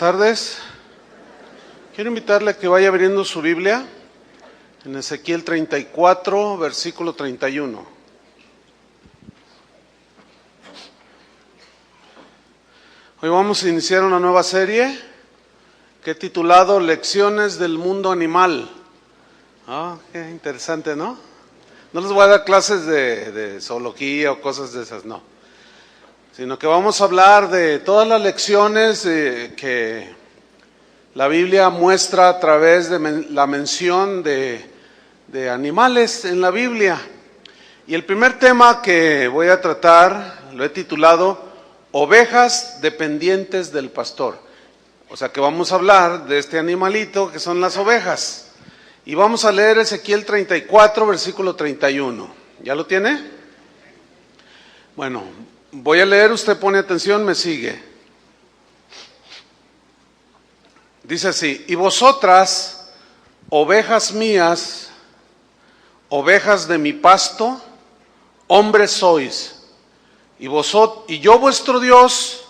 tardes. Quiero invitarle a que vaya abriendo su Biblia en Ezequiel 34, versículo 31. Hoy vamos a iniciar una nueva serie que he titulado Lecciones del Mundo Animal. Qué interesante, ¿no? No les voy a dar clases de zoología o cosas de esas, no. Sino que vamos a hablar de todas las lecciones que la Biblia muestra a través de la mención de animales en la Biblia. Y el primer tema que voy a tratar lo he titulado Ovejas dependientes del pastor. O sea que vamos a hablar de este animalito que son las ovejas. Y vamos a leer Ezequiel 34, versículo 31. ¿Ya lo tiene? Bueno, voy a leer, usted pone atención, me sigue. Dice así: y vosotras, ovejas mías, ovejas de mi pasto, hombres sois, y yo vuestro Dios,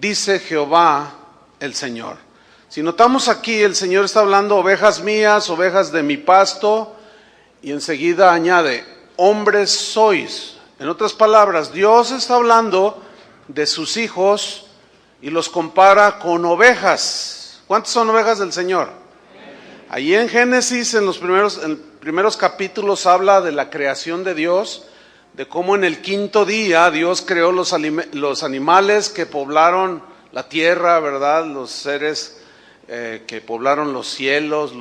dice Jehová el Señor. Si notamos aquí, el Señor está hablando ovejas mías, ovejas de mi pasto, y enseguida añade, hombres sois. En otras palabras, Dios está hablando de sus hijos y los compara con ovejas. ¿Cuántas son ovejas del Señor? Allí en Génesis, en los primeros capítulos, habla de la creación de Dios, de cómo en el quinto día Dios creó los animales que poblaron la tierra, ¿verdad? Los seres que poblaron los cielos,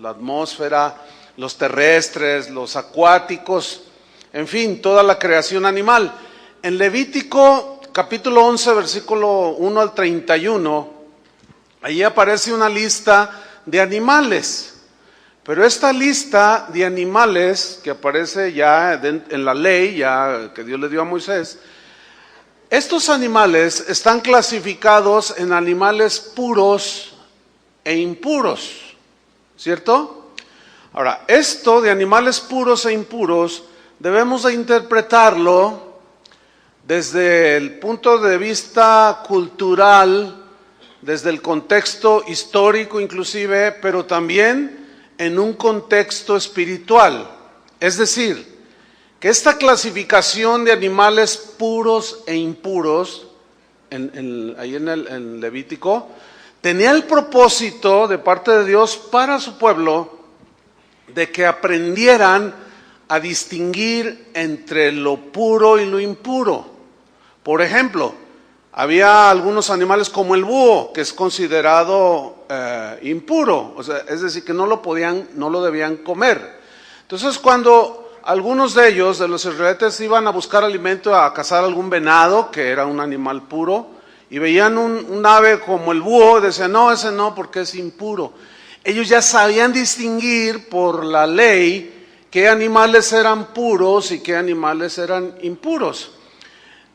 la atmósfera, los terrestres, los acuáticos, en fin, toda la creación animal. En Levítico capítulo 11, versículo 1 al 31, ahí aparece una lista de animales. Pero esta lista de animales que aparece ya en la ley, ya que Dios le dio a Moisés, estos animales están clasificados en animales puros e impuros, ¿cierto? Ahora, esto de animales puros e impuros debemos de interpretarlo desde el punto de vista cultural, desde el contexto histórico inclusive, pero también en un contexto espiritual. Es decir, que esta clasificación de animales puros e impuros, ahí en el Levítico, tenía el propósito de parte de Dios para su pueblo de que aprendieran a distinguir entre lo puro y lo impuro. Por ejemplo, había algunos animales como el búho, que es considerado impuro, o sea, es decir, que no lo debían comer. Entonces, cuando algunos de ellos, de los israelitas, iban a buscar alimento, a cazar algún venado, que era un animal puro, y veían un ave como el búho, decían, no, ese no, porque es impuro. Ellos ya sabían distinguir por la ley qué animales eran puros y qué animales eran impuros.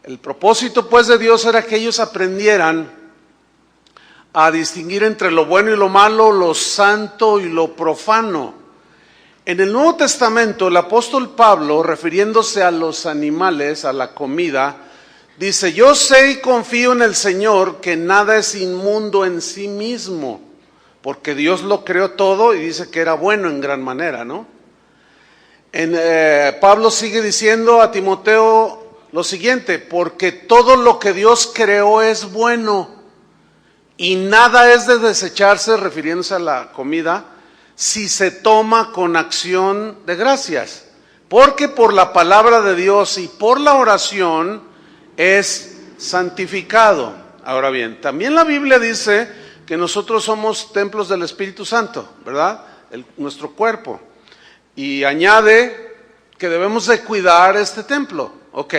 El propósito pues de Dios era que ellos aprendieran a distinguir entre lo bueno y lo malo, lo santo y lo profano. En el Nuevo Testamento, el apóstol Pablo, refiriéndose a los animales, a la comida, dice, yo sé y confío en el Señor que nada es inmundo en sí mismo, porque Dios lo creó todo y dice que era bueno en gran manera, ¿no? Pablo sigue diciendo a Timoteo lo siguiente, porque todo lo que Dios creó es bueno y nada es de desecharse, refiriéndose a la comida, si se toma con acción de gracias, porque por la palabra de Dios y por la oración es santificado. Ahora bien, también la Biblia dice que nosotros somos templos del Espíritu Santo, ¿verdad? Nuestro cuerpo. Y añade que debemos de cuidar este templo. Ok,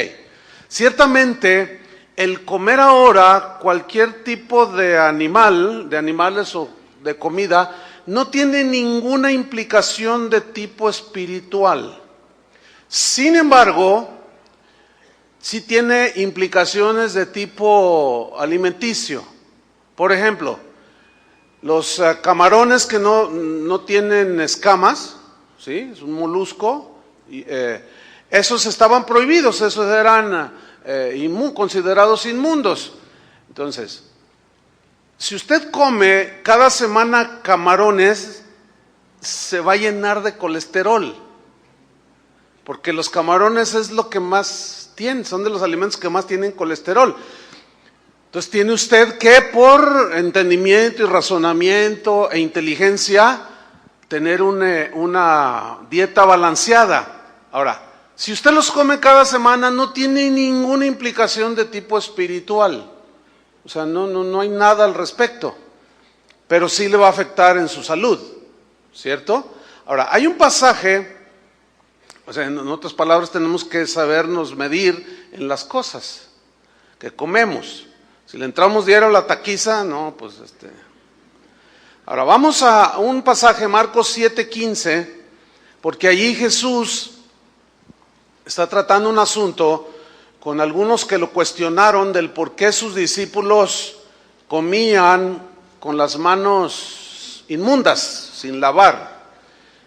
ciertamente el comer ahora cualquier tipo de animales o de comida, no tiene ninguna implicación de tipo espiritual. Sin embargo, sí tiene implicaciones de tipo alimenticio. Por ejemplo, los camarones que no tienen escamas, ¿sí? Es un molusco, esos estaban prohibidos, esos eran considerados inmundos. Entonces, si usted come cada semana camarones, se va a llenar de colesterol, porque los camarones es lo que más tienen, son de los alimentos que más tienen colesterol. Entonces tiene usted que, por entendimiento y razonamiento e inteligencia, tener una dieta balanceada. Ahora, si usted los come cada semana, no tiene ninguna implicación de tipo espiritual. O sea, no hay nada al respecto, pero sí le va a afectar en su salud, ¿cierto? Ahora, hay un pasaje, o sea, en otras palabras, tenemos que sabernos medir en las cosas que comemos. Si le entramos diario a la taquiza, no, pues Ahora, vamos a un pasaje, Marcos 7:15, porque allí Jesús está tratando un asunto con algunos que lo cuestionaron del por qué sus discípulos comían con las manos inmundas, sin lavar.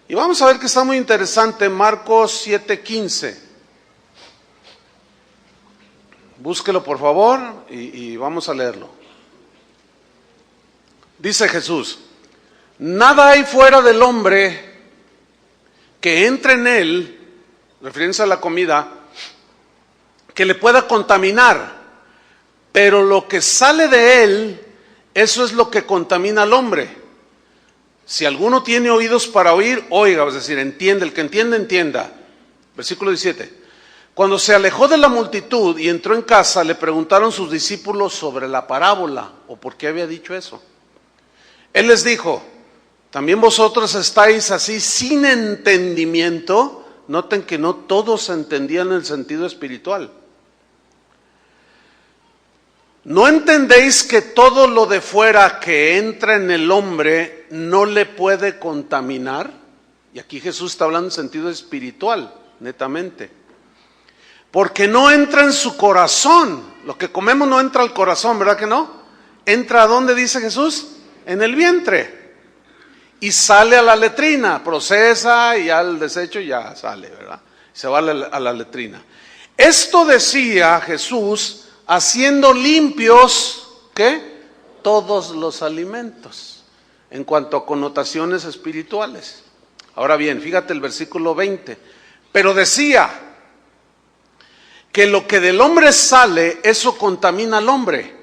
Y vamos a ver que está muy interesante, Marcos 7:15. Búsquelo por favor y vamos a leerlo. Dice Jesús: nada hay fuera del hombre que entre en él, refiriéndose a la comida, que le pueda contaminar, pero lo que sale de él, eso es lo que contamina al hombre. Si alguno tiene oídos para oír, oiga, es decir, entiende, el que entiende, entienda. Versículo 17. Cuando se alejó de la multitud y entró en casa, le preguntaron sus discípulos sobre la parábola, o por qué había dicho eso. Él les dijo: ¿también vosotros estáis así sin entendimiento? Noten que no todos entendían el sentido espiritual. ¿No entendéis que todo lo de fuera que entra en el hombre no le puede contaminar? Y aquí Jesús está hablando en sentido espiritual, netamente. Porque no entra en su corazón. Lo que comemos no entra al corazón, ¿verdad que no? ¿Entra a dónde, dice Jesús? En el vientre. Y sale a la letrina, procesa y al desecho ya sale, ¿verdad? Se va a la letrina. Esto decía Jesús haciendo limpios, ¿qué? Todos los alimentos, en cuanto a connotaciones espirituales. Ahora bien, fíjate el versículo 20. Pero decía que lo que del hombre sale, eso contamina al hombre,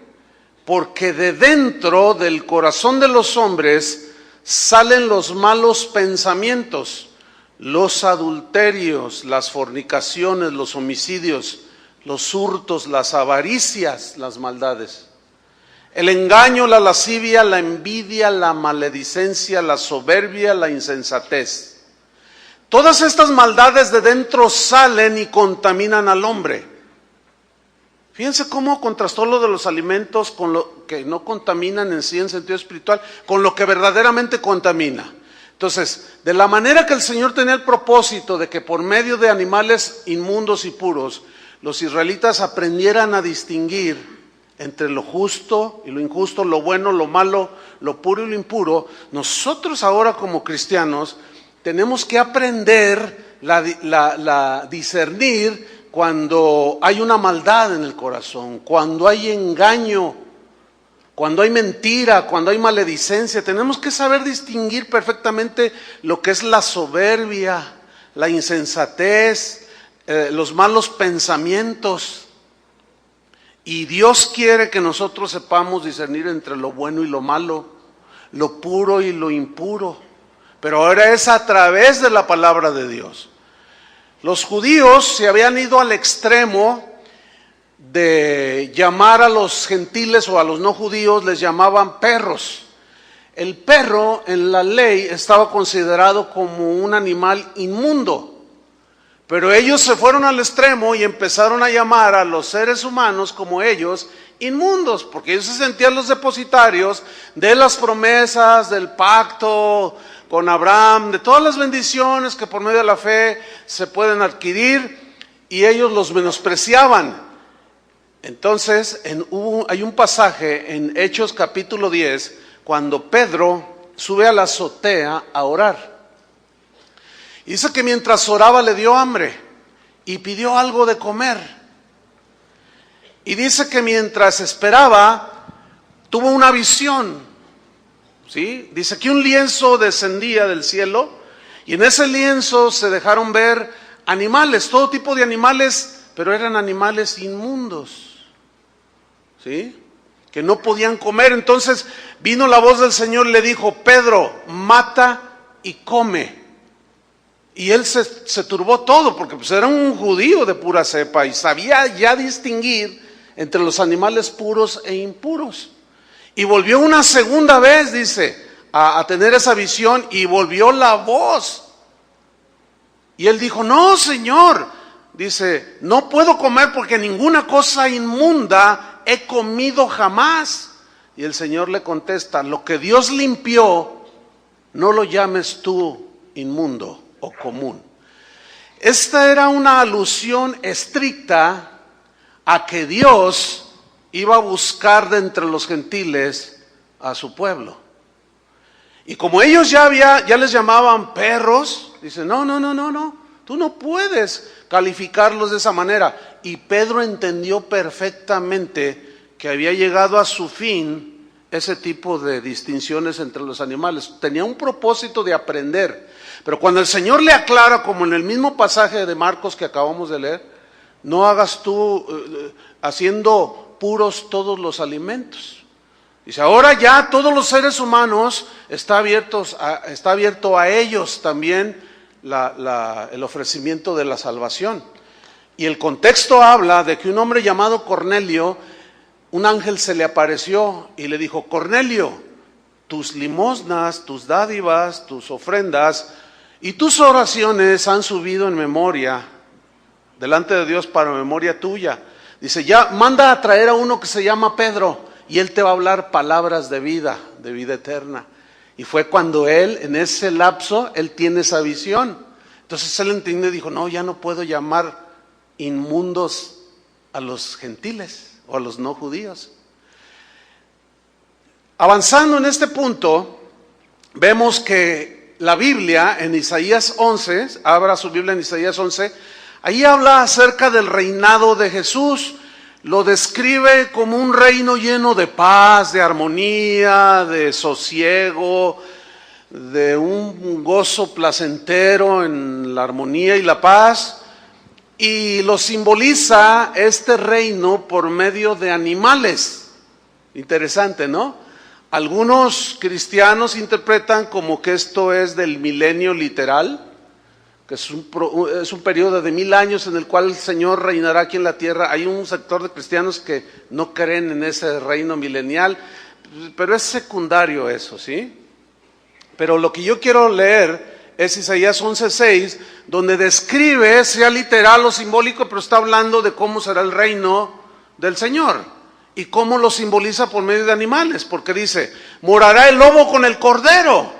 porque de dentro del corazón de los hombres salen los malos pensamientos, los adulterios, las fornicaciones, los homicidios, los hurtos, las avaricias, las maldades, el engaño, la lascivia, la envidia, la maledicencia, la soberbia, la insensatez. Todas estas maldades de dentro salen y contaminan al hombre. Fíjense cómo contrastó lo de los alimentos con lo que no contaminan en sí en sentido espiritual, con lo que verdaderamente contamina. Entonces, de la manera que el Señor tenía el propósito de que por medio de animales inmundos y puros, los israelitas aprendieran a distinguir entre lo justo y lo injusto, lo bueno, lo malo, lo puro y lo impuro, nosotros ahora como cristianos tenemos que aprender a discernir cuando hay una maldad en el corazón, cuando hay engaño, cuando hay mentira, cuando hay maledicencia. Tenemos que saber distinguir perfectamente lo que es la soberbia, la insensatez, los malos pensamientos. Y Dios quiere que nosotros sepamos discernir entre lo bueno y lo malo, lo puro y lo impuro. Pero ahora es a través de la palabra de Dios. Los judíos se habían ido al extremo de llamar a los gentiles o a los no judíos, les llamaban perros. El perro en la ley estaba considerado como un animal inmundo. Pero ellos se fueron al extremo y empezaron a llamar a los seres humanos como ellos inmundos, porque ellos se sentían los depositarios de las promesas, del pacto con Abraham, de todas las bendiciones que por medio de la fe se pueden adquirir, y ellos los menospreciaban. Entonces hay un pasaje en Hechos capítulo 10, cuando Pedro sube a la azotea a orar. Y dice que mientras oraba le dio hambre y pidió algo de comer. Y dice que mientras esperaba, tuvo una visión, ¿sí? Dice que un lienzo descendía del cielo y en ese lienzo se dejaron ver animales, todo tipo de animales, pero eran animales inmundos, ¿sí? Que no podían comer. Entonces vino la voz del Señor y le dijo: Pedro, mata y come. Y él se turbó todo, porque pues era un judío de pura cepa y sabía ya distinguir entre los animales puros e impuros. Y volvió una segunda vez, dice, a tener esa visión, y volvió la voz. Y él dijo: no, Señor, dice, no puedo comer porque ninguna cosa inmunda he comido jamás. Y el Señor le contesta: lo que Dios limpió, no lo llames tú inmundo o común. Esta era una alusión estricta a que Dios iba a buscar de entre los gentiles a su pueblo. Y como ellos ya les llamaban perros, dice: no, tú no puedes calificarlos de esa manera. Y Pedro entendió perfectamente que había llegado a su fin ese tipo de distinciones entre los animales. Tenía un propósito de aprender. Pero cuando el Señor le aclara, como en el mismo pasaje de Marcos que acabamos de leer: no hagas tú haciendo puros todos los alimentos. Dice: ahora ya todos los seres humanos está abierto a ellos también el ofrecimiento de la salvación. Y el contexto habla de que un hombre llamado Cornelio, un ángel se le apareció y le dijo: Cornelio, tus limosnas, tus dádivas, tus ofrendas y tus oraciones han subido en memoria delante de Dios para memoria tuya. Dice: ya manda a traer a uno que se llama Pedro, y él te va a hablar palabras de vida eterna. Y fue cuando él, en ese lapso, él tiene esa visión. Entonces él entendió y dijo: no, ya no puedo llamar inmundos a los gentiles o a los no judíos. Avanzando en este punto, vemos que la Biblia en Isaías 11, abra su Biblia en Isaías 11, ahí habla acerca del reinado de Jesús. Lo describe como un reino lleno de paz, de armonía, de sosiego, de un gozo placentero en la armonía y la paz. Y lo simboliza este reino por medio de animales. Interesante, ¿no? Algunos cristianos interpretan como que esto es del milenio literal, que es un periodo de 1000 años en el cual el Señor reinará aquí en la tierra. Hay un sector de cristianos que no creen en ese reino milenial, pero es secundario eso, ¿sí? Pero lo que yo quiero leer es Isaías 11:6, donde describe, sea literal o simbólico, pero está hablando de cómo será el reino del Señor y cómo lo simboliza por medio de animales, porque dice: morará el lobo con el cordero.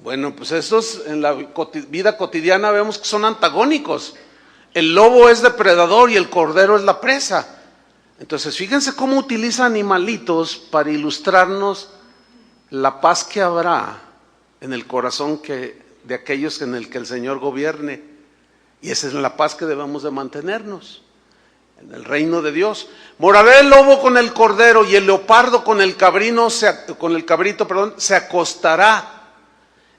Bueno, pues estos en la vida cotidiana vemos que son antagónicos. El lobo es depredador y el cordero es la presa. Entonces fíjense cómo utiliza animalitos para ilustrarnos la paz que habrá en el corazón de aquellos en el que el Señor gobierne. Y esa es la paz que debemos de mantenernos en el reino de Dios. Morará el lobo con el cordero y el leopardo con el cabrito se acostará.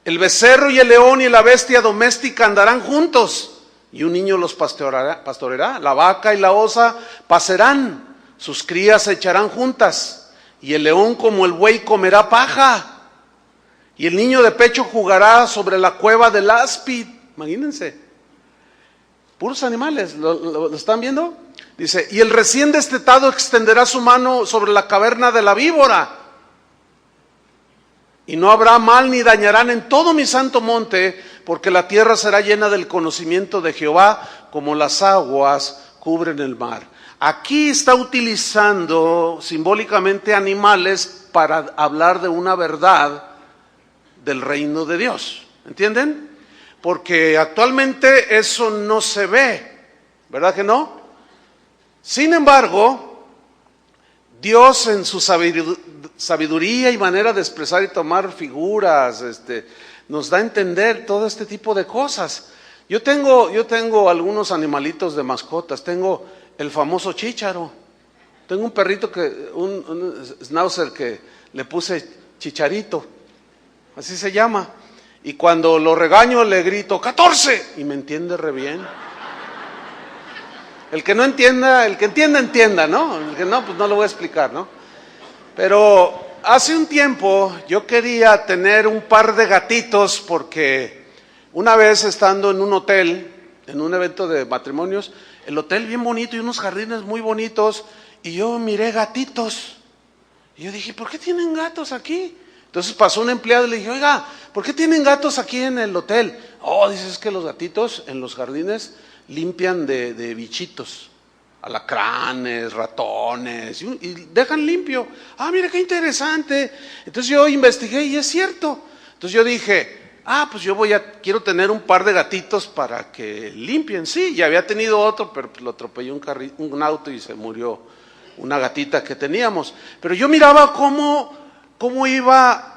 El becerro y el león y la bestia doméstica andarán juntos, y un niño los pastoreará. La vaca y la osa pasarán, sus crías se echarán juntas, y el león como el buey comerá paja, y el niño de pecho jugará sobre la cueva del áspid. Imagínense, puros animales, ¿lo están viendo? Dice: y el recién destetado extenderá su mano sobre la caverna de la víbora. Y no habrá mal ni dañarán en todo mi santo monte, porque la tierra será llena del conocimiento de Jehová, como las aguas cubren el mar. Aquí está utilizando simbólicamente animales para hablar de una verdad del reino de Dios. ¿Entienden? Porque actualmente eso no se ve, ¿verdad que no? Sin embargo, Dios en su sabiduría y manera de expresar y tomar figuras, nos da a entender todo este tipo de cosas. Yo tengo algunos animalitos de mascotas. Tengo el famoso chícharo. Tengo un perrito un schnauzer que le puse Chicharito, así se llama. Y cuando lo regaño le grito 14 y me entiende re bien. El que no entienda, el que entienda, ¿no? El que no, pues no lo voy a explicar, ¿no? Pero hace un tiempo yo quería tener un par de gatitos porque una vez estando en un hotel, en un evento de matrimonios, el hotel bien bonito y unos jardines muy bonitos, y yo miré gatitos. Y yo dije, ¿por qué tienen gatos aquí? Entonces pasó un empleado y le dije, oiga, ¿por qué tienen gatos aquí en el hotel? Oh, dices que los gatitos en los jardines limpian de bichitos, alacranes, ratones, y dejan limpio. Ah, mira qué interesante. Entonces yo investigué y es cierto. Entonces yo dije, pues yo quiero tener un par de gatitos para que limpien. Sí, ya había tenido otro, pero lo atropelló un auto y se murió una gatita que teníamos. Pero yo miraba cómo iba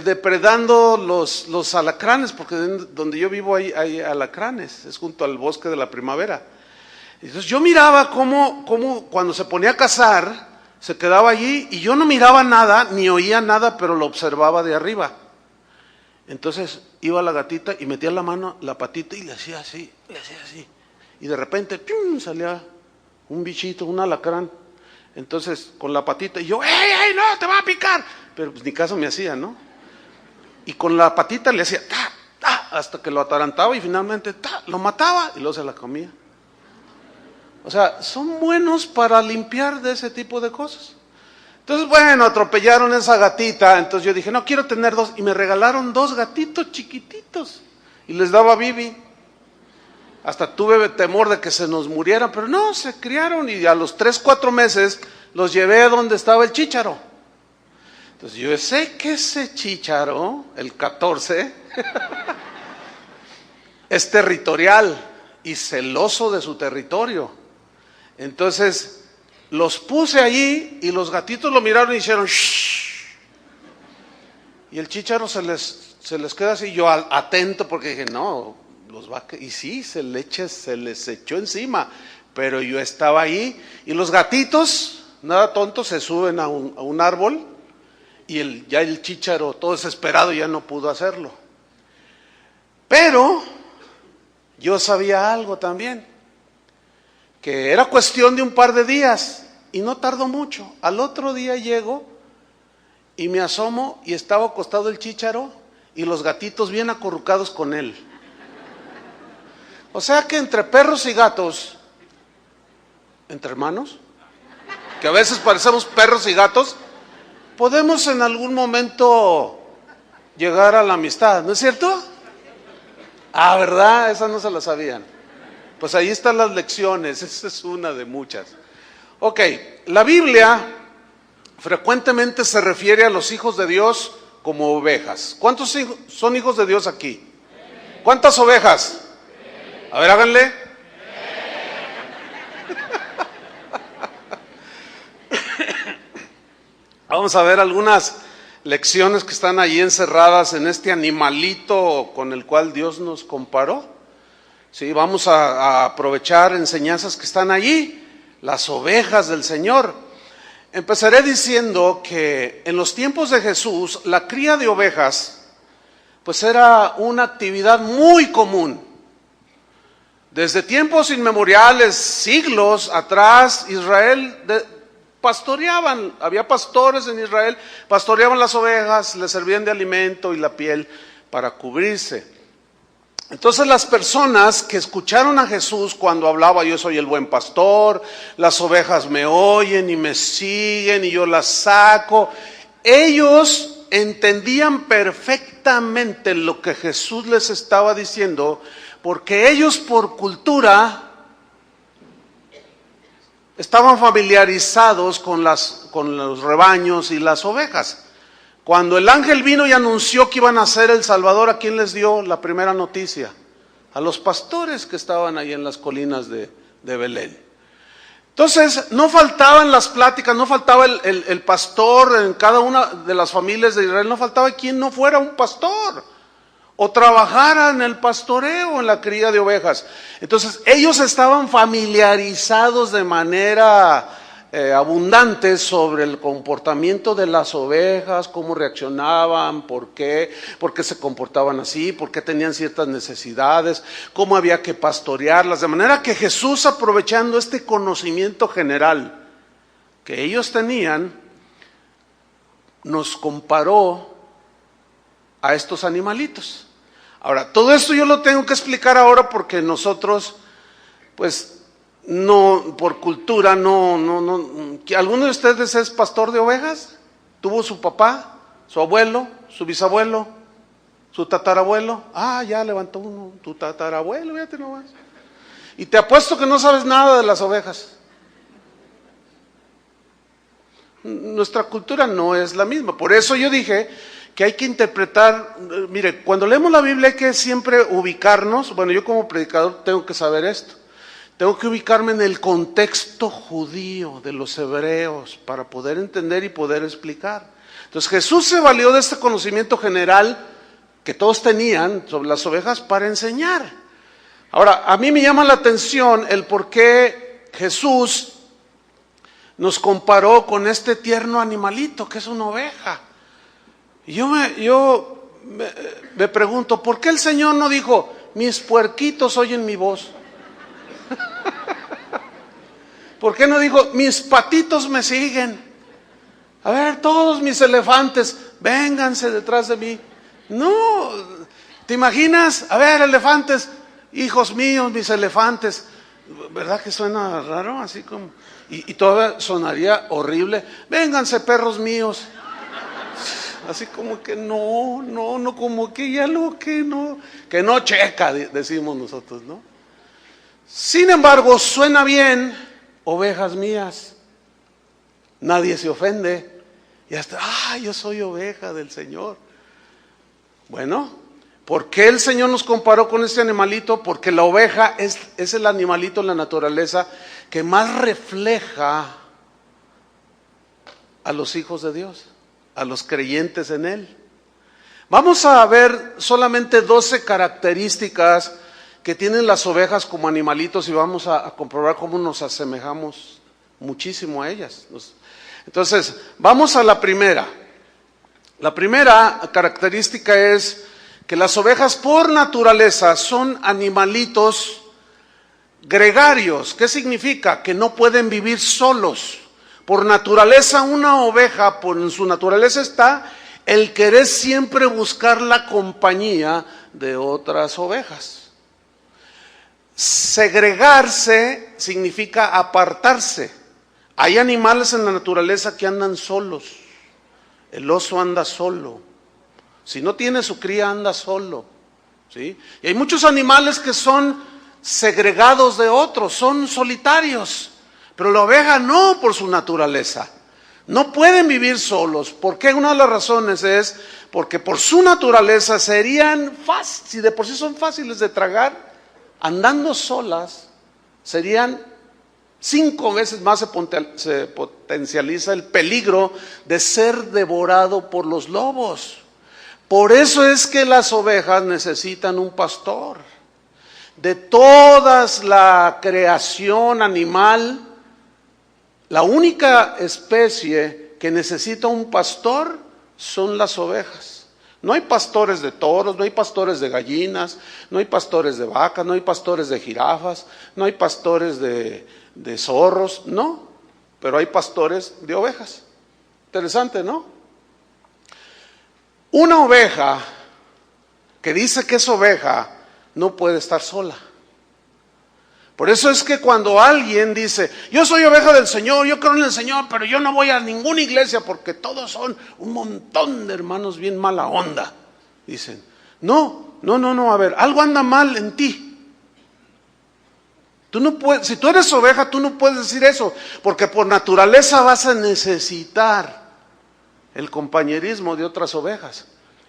depredando los alacranes, porque donde yo vivo hay alacranes, es junto al bosque de la primavera. Entonces yo miraba cómo cuando se ponía a cazar, se quedaba allí y yo no miraba nada, ni oía nada, pero lo observaba de arriba. Entonces iba la gatita y metía la mano, la patita y le hacía así. Y de repente, ¡pum!, salía un bichito, un alacrán. Entonces con la patita, y yo, ¡ey, no, te va a picar! Pero pues ni caso me hacía, ¿no? Y con la patita le hacía, ¡ta, ta!, hasta que lo atarantaba y finalmente, ¡ta!, lo mataba y luego se la comía. O sea, son buenos para limpiar de ese tipo de cosas. Entonces, bueno, atropellaron esa gatita, entonces yo dije, no, quiero tener dos, y me regalaron 2 gatitos chiquititos, y les daba bibi. Hasta tuve temor de que se nos murieran, pero no, se criaron, y a los 3, 4 meses los llevé a donde estaba el chícharo. Entonces yo sé que ese chícharo, el 14, es territorial y celoso de su territorio. Entonces los puse allí y los gatitos lo miraron y hicieron shh. Y el chícharo se les queda así, yo atento porque dije, no, los va a... Y sí, se les echó encima, pero yo estaba ahí y los gatitos, nada tontos, se suben a un árbol y ya el chícharo, todo desesperado, ya no pudo hacerlo. Pero yo sabía algo también, que era cuestión de un par de días y no tardó mucho. Al otro día llego y me asomo y estaba acostado el chícharo y los gatitos bien acurrucados con él. O sea que entre perros y gatos, entre hermanos, que a veces parecemos perros y gatos, podemos en algún momento llegar a la amistad, ¿no es cierto? Ah, ¿verdad? Esa no se la sabían. Pues ahí están las lecciones, esa es una de muchas. Ok, la Biblia frecuentemente se refiere a los hijos de Dios como ovejas. ¿Cuántos son hijos de Dios aquí? ¿Cuántas ovejas? A ver, háganle. Vamos a ver algunas lecciones que están ahí encerradas en este animalito con el cual Dios nos comparó. Sí, vamos a aprovechar enseñanzas que están allí, las ovejas del Señor. Empezaré diciendo que en los tiempos de Jesús, la cría de ovejas, pues era una actividad muy común. Desde tiempos inmemoriales, siglos atrás, Israel pastoreaban, había pastores en Israel, pastoreaban las ovejas, les servían de alimento y la piel para cubrirse. Entonces las personas que escucharon a Jesús cuando hablaba, yo soy el buen pastor, las ovejas me oyen y me siguen y yo las saco, ellos entendían perfectamente lo que Jesús les estaba diciendo, porque ellos por cultura estaban familiarizados con los rebaños y las ovejas. Cuando el ángel vino y anunció que iban a ser el Salvador, ¿a quién les dio la primera noticia? A los pastores que estaban ahí en las colinas de Belén. Entonces, no faltaban las pláticas, no faltaba el pastor en cada una de las familias de Israel, no faltaba quien no fuera un pastor o trabajara en el pastoreo, en la cría de ovejas. Entonces, ellos estaban familiarizados de manera abundantes sobre el comportamiento de las ovejas, cómo reaccionaban, por qué se comportaban así, por qué tenían ciertas necesidades, cómo había que pastorearlas. De manera que Jesús, aprovechando este conocimiento general que ellos tenían, nos comparó a estos animalitos. Ahora, todo esto yo lo tengo que explicar ahora porque nosotros, pues, no, por cultura, no. ¿Alguno de ustedes es pastor de ovejas? ¿Tuvo su papá, su abuelo, su bisabuelo, su tatarabuelo? Ah, ya levantó uno, tu tatarabuelo, fíjate nomás. Y te apuesto que no sabes nada de las ovejas. Nuestra cultura no es la misma. Por eso yo dije que hay que interpretar, mire, cuando leemos la Biblia hay que siempre ubicarnos. Bueno, yo como predicador tengo que saber esto. Tengo que ubicarme en el contexto judío de los hebreos para poder entender y poder explicar. Entonces Jesús se valió de este conocimiento general que todos tenían sobre las ovejas para enseñar. Ahora, a mí me llama la atención el por qué Jesús nos comparó con este tierno animalito que es una oveja. Y yo me pregunto, ¿por qué el Señor no dijo, mis puerquitos oyen mi voz? ¿Por qué no dijo, mis patitos me siguen? A ver, todos mis elefantes, vénganse detrás de mí. No, ¿te imaginas? A ver, elefantes, hijos míos, mis elefantes. ¿Verdad que suena raro? Así como, y todavía sonaría horrible. Vénganse, perros míos. Así como que no, como que ya lo que no checa, decimos nosotros, ¿no? Sin embargo, suena bien, ovejas mías. Nadie se ofende. Y hasta, yo soy oveja del Señor. Bueno, ¿por qué el Señor nos comparó con este animalito? Porque la oveja es el animalito en la naturaleza que más refleja a los hijos de Dios, a los creyentes en Él. Vamos a ver solamente 12 características que tienen las ovejas como animalitos y vamos a comprobar cómo nos asemejamos muchísimo a ellas. Entonces, vamos a la primera. La primera característica es que las ovejas por naturaleza son animalitos gregarios. ¿Qué significa? Que no pueden vivir solos. Por naturaleza, una oveja, en su naturaleza está el querer siempre buscar la compañía de otras ovejas. Segregarse significa apartarse. Hay animales en la naturaleza que andan solos. El oso anda solo. Si no tiene su cría, anda solo. ¿Sí? Y hay muchos animales que son segregados de otros, son solitarios. Pero la oveja no, por su naturaleza. No pueden vivir solos. ¿Por qué? Una de las razones es porque por su naturaleza serían fáciles, si de por sí son fáciles de tragar, andando solas serían 5 veces más se potencializa el peligro de ser devorado por los lobos. Por eso es que las ovejas necesitan un pastor. De todas la creación animal, la única especie que necesita un pastor son las ovejas. No hay pastores de toros, no hay pastores de gallinas, no hay pastores de vacas, no hay pastores de jirafas, no hay pastores de zorros, no, pero hay pastores de ovejas. Interesante, ¿no? Una oveja que dice que es oveja no puede estar sola. Por eso es que cuando alguien dice, yo soy oveja del Señor, yo creo en el Señor, pero yo no voy a ninguna iglesia porque todos son un montón de hermanos bien mala onda. Dicen, no, a ver, algo anda mal en ti. Tú no puedes, si tú eres oveja, tú no puedes decir eso, porque por naturaleza vas a necesitar el compañerismo de otras ovejas.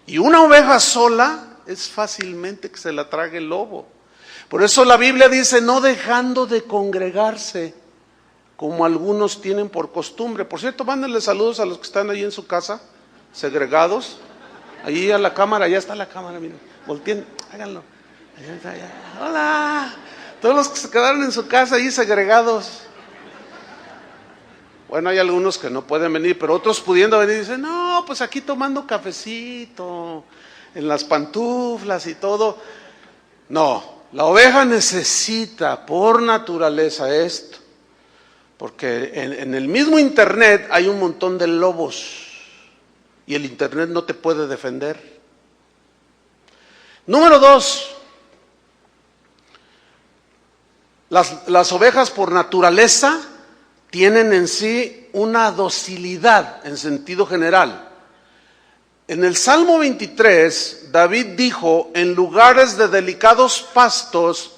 Y una oveja sola es fácilmente que se la trague el lobo. Por eso la Biblia dice, no dejando de congregarse, como algunos tienen por costumbre. Por cierto, mándenle saludos a los que están ahí en su casa, segregados. Ahí a la cámara, allá está la cámara, miren, volteen, háganlo. Allá está, allá. Hola, todos los que se quedaron en su casa ahí segregados. Bueno, hay algunos que no pueden venir, pero otros pudiendo venir dicen, no, pues aquí tomando cafecito, en las pantuflas y todo. No, la oveja necesita por naturaleza esto, porque en el mismo internet hay un montón de lobos y el internet no te puede defender. Número 2, las ovejas por naturaleza tienen en sí una docilidad en sentido general. En el Salmo 23, David dijo, en lugares de delicados pastos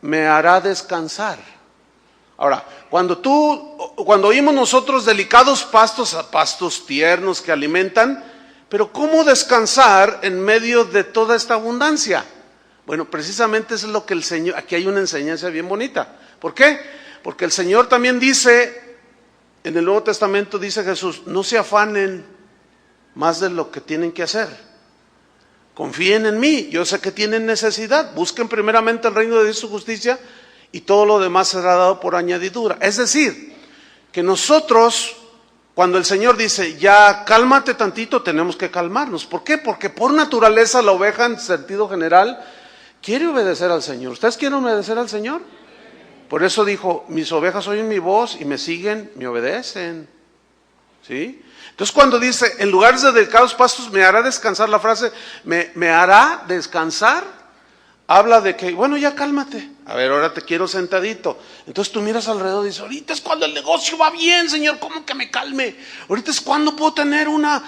me hará descansar. Ahora, cuando oímos nosotros delicados pastos, pastos tiernos que alimentan, pero ¿cómo descansar en medio de toda esta abundancia? Bueno, precisamente eso es lo que el Señor, aquí hay una enseñanza bien bonita. ¿Por qué? Porque el Señor también dice, en el Nuevo Testamento dice Jesús, no se afanen más de lo que tienen que hacer. Confíen en mí, yo sé que tienen necesidad, busquen primeramente el reino de Dios y su justicia y todo lo demás será dado por añadidura. Es decir, que nosotros, cuando el Señor dice, ya cálmate tantito, tenemos que calmarnos. ¿Por qué? Porque por naturaleza la oveja en sentido general quiere obedecer al Señor. ¿Ustedes quieren obedecer al Señor? Por eso dijo, mis ovejas oyen mi voz y me siguen, me obedecen. ¿Sí? Entonces cuando dice, en lugares de delicados pastos me hará descansar, la frase, me hará descansar, habla de que, bueno, ya cálmate. A ver, ahora te quiero sentadito. Entonces tú miras alrededor y dices, ahorita es cuando el negocio va bien, Señor, ¿cómo que me calme? Ahorita es cuando puedo tener una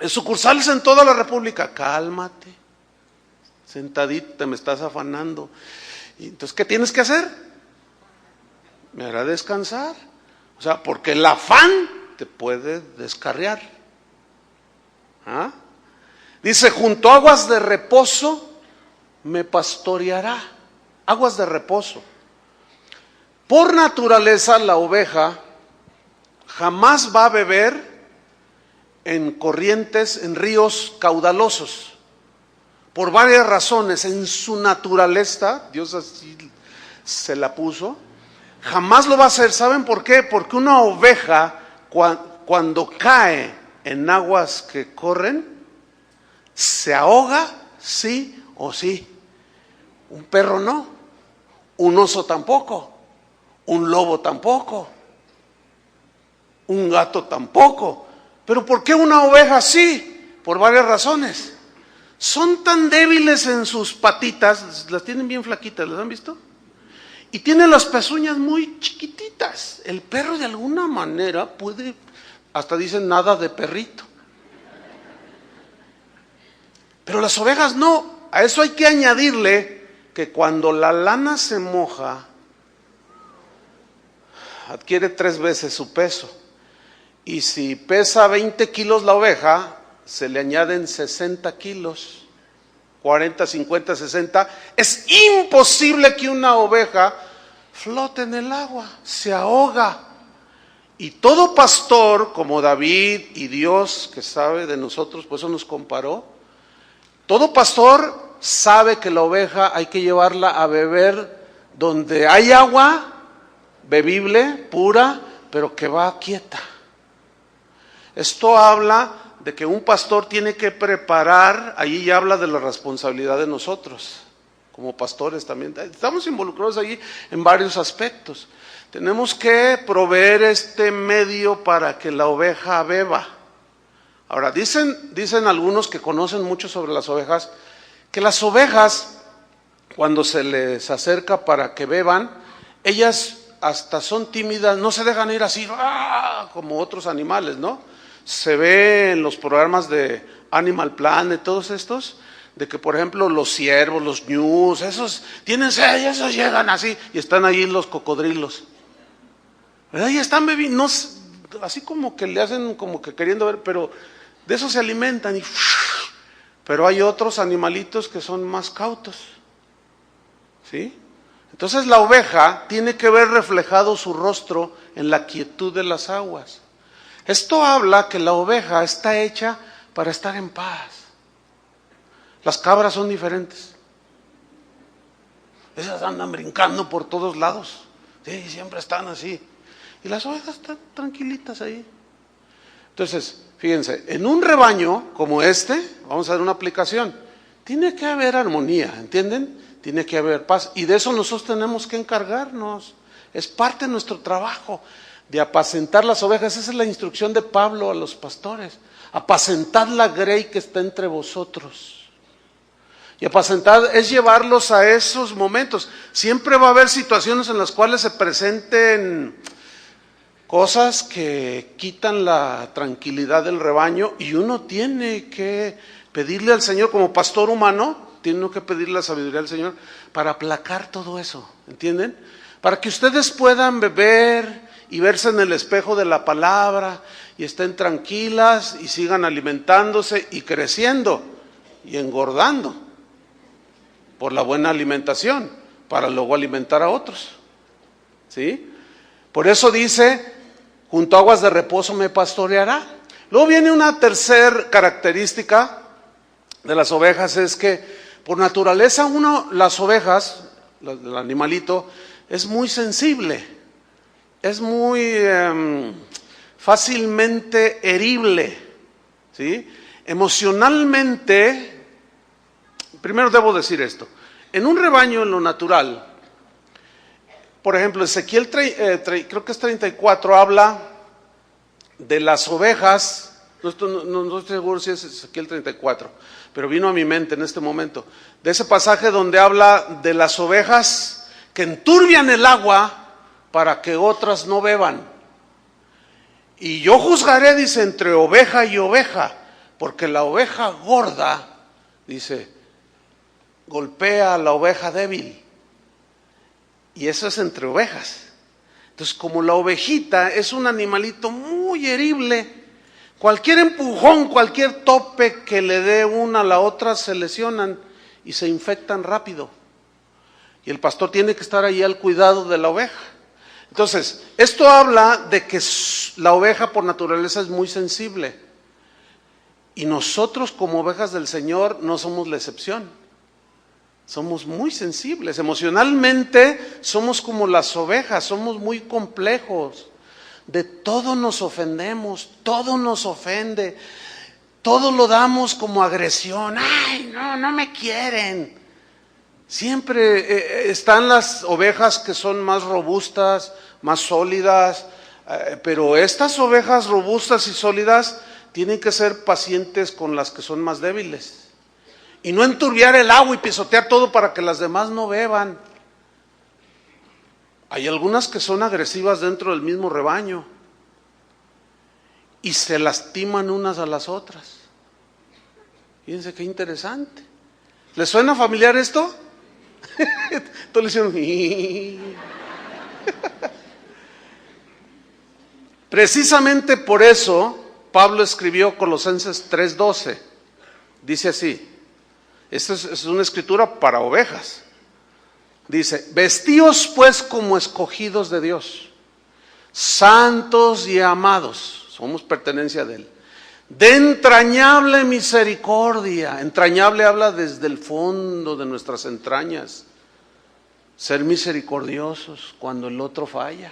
sucursales en toda la República. Cálmate, sentadito, te me estás afanando. Y entonces, ¿qué tienes que hacer? Me hará descansar. O sea, porque el afán te puede descarriar. ¿Ah? Dice, junto a aguas de reposo me pastoreará. Aguas de reposo. Por naturaleza la oveja jamás va a beber en corrientes, en ríos caudalosos. Por varias razones. En su naturaleza, Dios así se la puso, jamás lo va a hacer. ¿Saben por qué? Porque una oveja cuando cae en aguas que corren, se ahoga sí o sí. Un perro no, un oso tampoco, un lobo tampoco, un gato tampoco. ¿Pero por qué una oveja sí? Por varias razones. Son tan débiles en sus patitas, las tienen bien flaquitas, ¿las han visto? Y tienen las pezuñas muy chiquititas. El perro de alguna manera puede, hasta dicen nada de perrito. Pero las ovejas no. A eso hay que añadirle que cuando la lana se moja, adquiere 3 veces su peso. Y si pesa 20 kilos la oveja, se le añaden 60 kilos, 40, 50, 60. Es imposible que una oveja flote en el agua, se ahoga. Y todo pastor, como David y Dios, que sabe de nosotros, por eso nos comparó, todo pastor sabe que la oveja hay que llevarla a beber donde hay agua bebible, pura, pero que va quieta. Esto habla de que un pastor tiene que preparar, allí ya habla de la responsabilidad de nosotros, como pastores también. Estamos involucrados allí en varios aspectos. Tenemos que proveer este medio para que la oveja beba. Ahora, dicen algunos que conocen mucho sobre las ovejas, que las ovejas, cuando se les acerca para que beban, ellas hasta son tímidas, no se dejan ir así, como otros animales, ¿no? Se ve en los programas de Animal Planet, todos estos, de que por ejemplo los ciervos, los ñus, esos tienen sed, esos llegan así, y están ahí los cocodrilos, ¿verdad? Y están bebiendo, no, así como que le hacen como que queriendo ver, pero de eso se alimentan. Pero hay otros animalitos que son más cautos, ¿sí? Entonces la oveja tiene que ver reflejado su rostro en la quietud de las aguas. Esto habla que la oveja está hecha para estar en paz. Las cabras son diferentes. Esas andan brincando por todos lados, sí, siempre están así. Y las ovejas están tranquilitas ahí. Entonces, fíjense, en un rebaño como este, vamos a dar una aplicación, tiene que haber armonía, ¿entienden? Tiene que haber paz. Y de eso nosotros tenemos que encargarnos. Es parte de nuestro trabajo, de apacentar las ovejas. Esa es la instrucción de Pablo a los pastores. Apacentad la grey que está entre vosotros. Y apacentar es llevarlos a esos momentos. Siempre va a haber situaciones en las cuales se presenten cosas que quitan la tranquilidad del rebaño, y uno tiene que pedirle al Señor, como pastor humano, tiene que pedirle la sabiduría al Señor para aplacar todo eso, ¿entienden? Para que ustedes puedan beber y verse en el espejo de la palabra y estén tranquilas y sigan alimentándose y creciendo y engordando por la buena alimentación, para luego alimentar a otros, ¿sí? Por eso dice, junto a aguas de reposo me pastoreará. Luego viene una tercera característica de las ovejas, es que por naturaleza las ovejas, el animalito, es muy sensible, es muy fácilmente herible, ¿sí? Emocionalmente, primero debo decir esto, en un rebaño en lo natural, por ejemplo, Ezequiel creo que es 34, habla de las ovejas, no estoy seguro si es Ezequiel 34, pero vino a mi mente en este momento, de ese pasaje donde habla de las ovejas que enturbian el agua para que otras no beban. Y yo juzgaré, dice, entre oveja y oveja, porque la oveja gorda, dice, golpea a la oveja débil. Y eso es entre ovejas. Entonces, como la ovejita es un animalito muy herible, cualquier empujón, cualquier tope que le dé una a la otra, se lesionan y se infectan rápido. Y el pastor tiene que estar ahí al cuidado de la oveja. Entonces, esto habla de que la oveja por naturaleza es muy sensible. Y nosotros como ovejas del Señor no somos la excepción. Somos muy sensibles. Emocionalmente somos como las ovejas, somos muy complejos. De todo nos ofendemos, todo nos ofende. Todo lo damos como agresión. ¡Ay, no me quieren! Siempre están las ovejas que son más robustas, más sólidas, pero estas ovejas robustas y sólidas tienen que ser pacientes con las que son más débiles. Y no enturbiar el agua y pisotear todo para que las demás no beban. Hay algunas que son agresivas dentro del mismo rebaño y se lastiman unas a las otras. Fíjense qué interesante. ¿Les suena familiar esto? Entonces le hicieron. Precisamente por eso Pablo escribió Colosenses 3:12. Dice así, esta es una escritura para ovejas. Dice, vestíos pues como escogidos de Dios, santos y amados, somos pertenencia de Él, de entrañable misericordia. Entrañable habla desde el fondo de nuestras entrañas. Ser misericordiosos cuando el otro falla.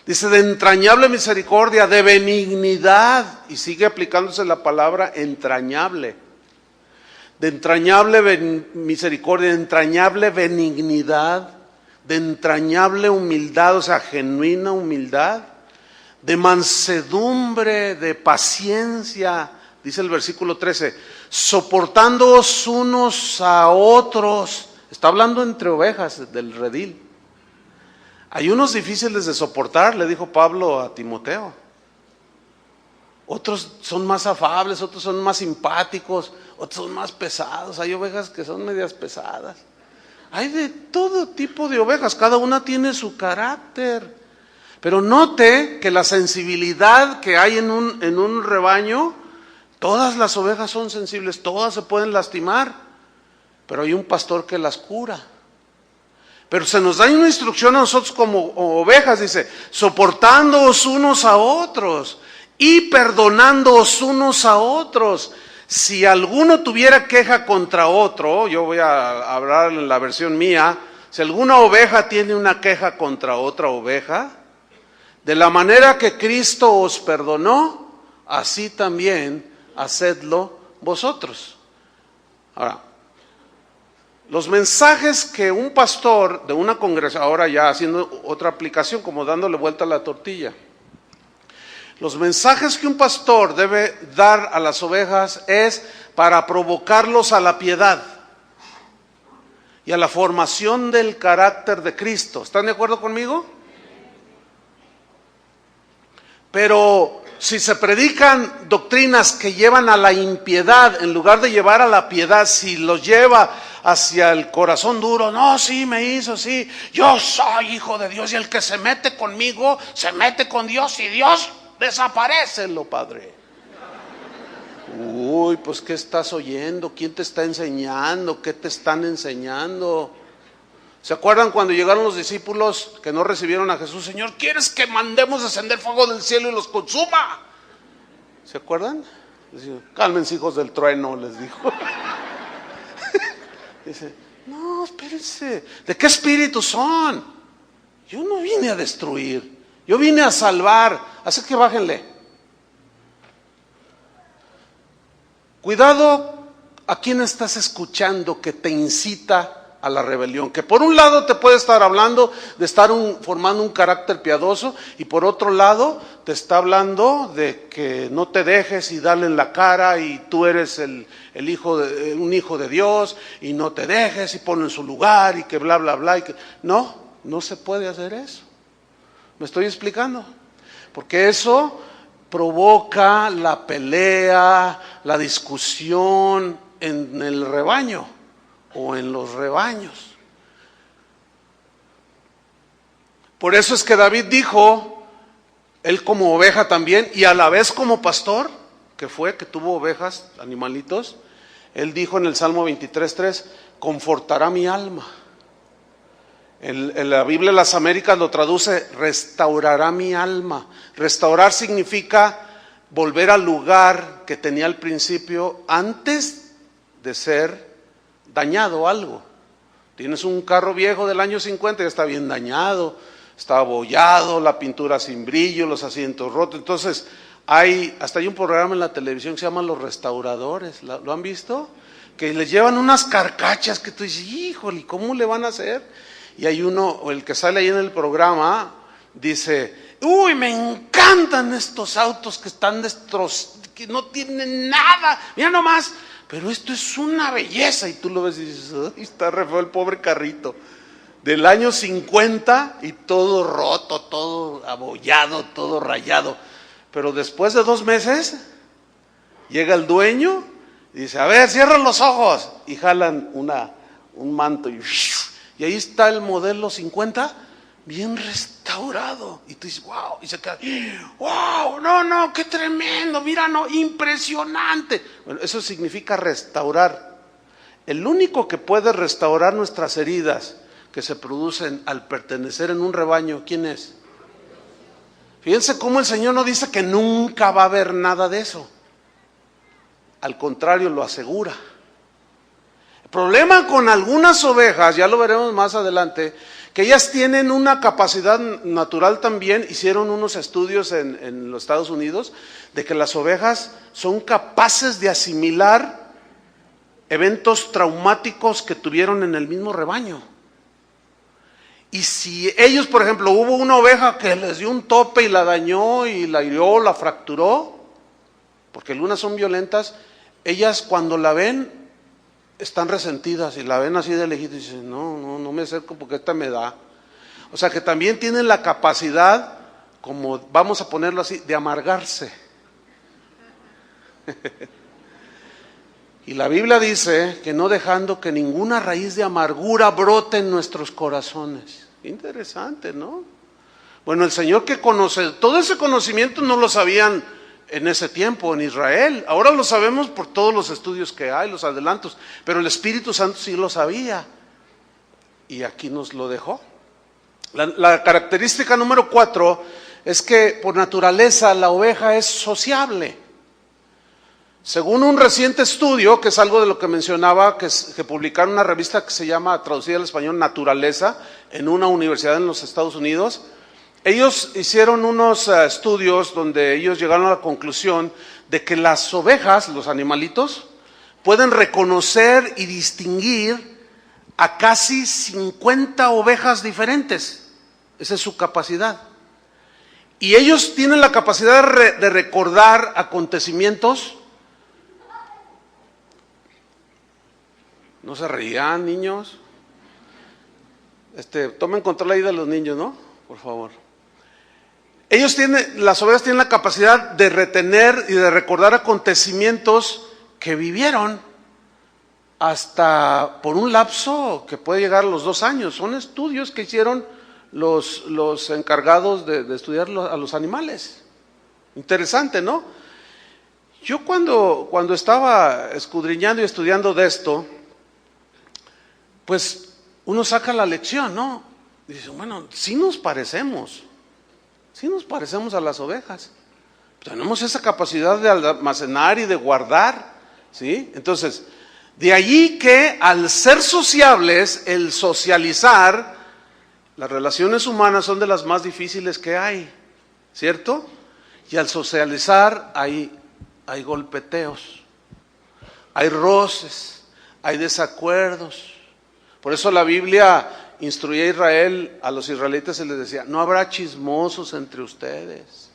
Dice de entrañable misericordia, de benignidad, y sigue aplicándose la palabra entrañable. De entrañable misericordia, de entrañable benignidad, de entrañable humildad, o sea, genuina humildad, de mansedumbre, de paciencia, dice el versículo 13, soportándoos unos a otros. Está hablando entre ovejas del redil. Hay unos difíciles de soportar, le dijo Pablo a Timoteo. Otros son más afables, otros son más simpáticos, otros son más pesados. Hay ovejas que son medias pesadas. Hay de todo tipo de ovejas, cada una tiene su carácter. Pero note que la sensibilidad que hay en un rebaño, todas las ovejas son sensibles, todas se pueden lastimar, pero hay un pastor que las cura. Pero se nos da una instrucción a nosotros como ovejas, dice, soportándoos unos a otros y perdonándoos unos a otros. Si alguno tuviera queja contra otro, yo voy a hablar en la versión mía, si alguna oveja tiene una queja contra otra oveja, De la manera que Cristo os perdonó, así también hacedlo vosotros. Ahora, los mensajes que un pastor de una congregación, ahora ya haciendo otra aplicación, como dándole vuelta a la tortilla, los mensajes que un pastor debe dar a las ovejas es para provocarlos a la piedad y a la formación del carácter de Cristo. ¿Están de acuerdo conmigo? Pero si se predican doctrinas que llevan a la impiedad, en lugar de llevar a la piedad, si los lleva hacia el corazón duro, no, sí, me hizo, sí, yo soy hijo de Dios, y el que se mete conmigo, se mete con Dios, y Dios desaparécelo, Padre. Uy, pues ¿qué estás oyendo? ¿Quién te está enseñando? ¿Qué te están enseñando? ¿Se acuerdan cuando llegaron los discípulos que no recibieron a Jesús? Señor, ¿quieres que mandemos descender fuego del cielo y los consuma? ¿Se acuerdan? Cálmense, hijos del trueno, les dijo. Dice, no, espérense, ¿de qué espíritu son? Yo no vine a destruir, yo vine a salvar, así que bájenle. Cuidado a quién estás escuchando que te incita a la rebelión, que por un lado te puede estar hablando de estar formando un carácter piadoso, y por otro lado te está hablando de que no te dejes y darle en la cara, y tú eres un hijo de Dios, y no te dejes y ponlo en su lugar, y que bla bla bla, y que no se puede hacer eso. ¿Me estoy explicando? Porque eso provoca la pelea, la discusión en el rebaño o en los rebaños. Por eso es que David dijo, él como oveja también, y a la vez como pastor, que tuvo ovejas, animalitos, él dijo en el Salmo 23:3, confortará mi alma. En la Biblia de las Américas lo traduce, restaurará mi alma. Restaurar significa volver al lugar que tenía al principio antes de ser dañado algo. Tienes un carro viejo del año 50, ya está bien dañado, está abollado, la pintura sin brillo, los asientos rotos. Entonces hasta hay un programa en la televisión que se llama Los Restauradores. ¿Lo han visto? Que les llevan unas carcachas que tú dices, híjole, ¿cómo le van a hacer? Y hay uno, o el que sale ahí en el programa, dice, uy, me encantan estos autos que están destrozados, que no tienen nada, mira nomás, pero esto es una belleza. Y tú lo ves y dices, ay, está re feo el pobre carrito del año 50 y todo roto, todo abollado, todo rayado. Pero después de 2 meses llega el dueño y dice, a ver, cierran los ojos, y jalan un manto y ahí está el modelo 50 bien restaurado. Y tú dices, wow, y se queda, wow, no, qué tremendo, mira, no, impresionante. Bueno, eso significa restaurar. El único que puede restaurar nuestras heridas que se producen al pertenecer en un rebaño, ¿quién es? Fíjense cómo el Señor no dice que nunca va a haber nada de eso. Al contrario, lo asegura. El problema con algunas ovejas, ya lo veremos más adelante, que ellas tienen una capacidad natural también. Hicieron unos estudios en los Estados Unidos de que las ovejas son capaces de asimilar eventos traumáticos que tuvieron en el mismo rebaño. Y si ellos, por ejemplo, hubo una oveja que les dio un tope y la dañó y la hirió, la fracturó, porque algunas son violentas, ellas cuando la ven están resentidas y la ven así de lejito y dicen, no me acerco porque esta me da. O sea que también tienen la capacidad, como vamos a ponerlo así, de amargarse. Y la Biblia dice que no dejando que ninguna raíz de amargura brote en nuestros corazones. Interesante, ¿no? Bueno, el Señor que conoce, todo ese conocimiento no lo sabían en ese tiempo en Israel. Ahora lo sabemos por todos los estudios que hay, los adelantos, pero el Espíritu Santo sí lo sabía y aquí nos lo dejó. La característica número 4 es que por naturaleza la oveja es sociable. Según un reciente estudio, que es algo de lo que mencionaba, que publicaron una revista que se llama, traducida al español, Naturaleza, en una universidad en los Estados Unidos, Ellos hicieron unos estudios donde ellos llegaron a la conclusión de que las ovejas, los animalitos, pueden reconocer y distinguir a casi 50 ovejas diferentes. Esa es su capacidad. Y ellos tienen la capacidad de recordar acontecimientos. No se reían, niños. Tomen control ahí de los niños, ¿no? Por favor. Las ovejas tienen la capacidad de retener y de recordar acontecimientos que vivieron hasta por un lapso que puede llegar a los 2 años. Son estudios que hicieron los encargados de estudiar a los animales. Interesante, ¿no? Yo cuando estaba escudriñando y estudiando de esto, pues uno saca la lección, ¿no? Y dice, bueno, sí nos parecemos a las ovejas. Tenemos esa capacidad de almacenar y de guardar, ¿sí? Entonces, de allí que al ser sociables, el socializar, las relaciones humanas son de las más difíciles que hay, ¿cierto? Y al socializar hay golpeteos, hay roces, hay desacuerdos. Por eso la Biblia instruía a Israel, a los israelitas se les decía, no habrá chismosos entre ustedes.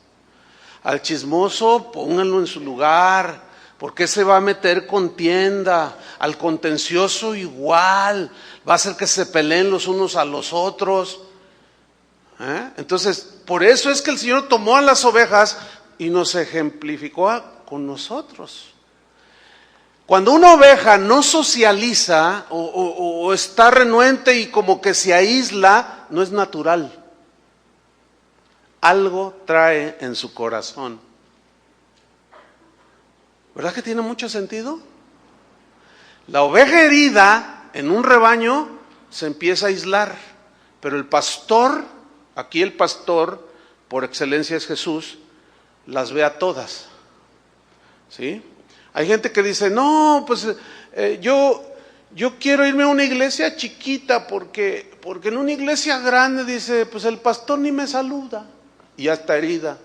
Al chismoso pónganlo en su lugar, porque se va a meter contienda. Al contencioso igual, va a hacer que se peleen los unos a los otros. Entonces, por eso es que el Señor tomó a las ovejas y nos ejemplificó con nosotros. Cuando una oveja no socializa o está renuente y como que se aísla, no es natural. Algo trae en su corazón. ¿Verdad que tiene mucho sentido? La oveja herida en un rebaño se empieza a aislar, pero el pastor, aquí el pastor por excelencia es Jesús, las ve a todas. ¿Sí? Hay gente que dice, no, pues yo quiero irme a una iglesia chiquita porque en una iglesia grande, dice, pues el pastor ni me saluda y ya está herida.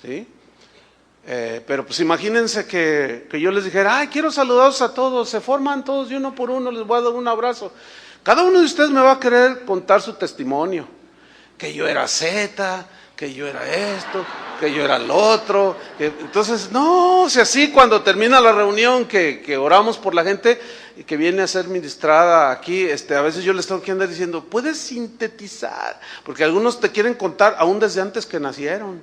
¿Sí? Pero pues imagínense que yo les dijera, ay, quiero saludarlos a todos, se forman todos y uno por uno les voy a dar un abrazo. Cada uno de ustedes me va a querer contar su testimonio, que yo era zeta, que yo era esto, que yo era el otro. Entonces, no, si así cuando termina la reunión que oramos por la gente que viene a ser ministrada aquí, a veces yo les tengo que andar diciendo, puedes sintetizar, porque algunos te quieren contar aún desde antes que nacieron.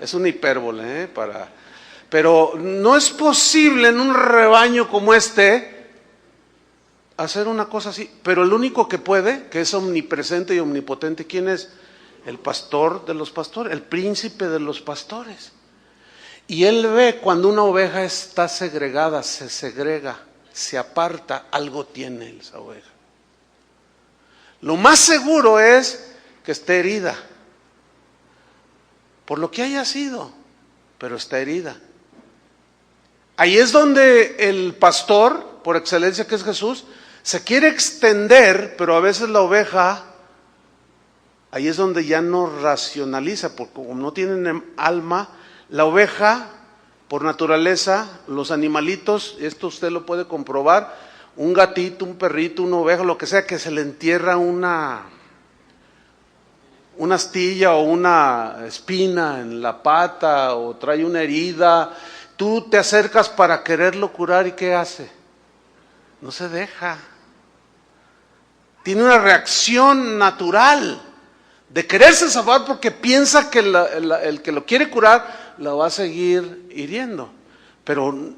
Es una hipérbole, pero no es posible en un rebaño como hacer una cosa así. Pero el único que puede, que es omnipresente y omnipotente, ¿quién es? El pastor de los pastores, el príncipe de los pastores. Y él ve cuando una oveja está segregada, se segrega, se aparta, algo tiene esa oveja. Lo más seguro es que esté herida, por lo que haya sido, pero está herida. Ahí es donde el pastor, por excelencia que es Jesús, se quiere extender, pero a veces la oveja, ahí es donde ya no racionaliza, porque como no tienen alma, la oveja, por naturaleza, los animalitos, esto usted lo puede comprobar, un gatito, un perrito, una oveja, lo que sea, que se le entierra una astilla o una espina en la pata o trae una herida, tú te acercas para quererlo curar y ¿qué hace? No se deja. Tiene una reacción natural de quererse salvar porque piensa que el que lo quiere curar lo va a seguir hiriendo. Pero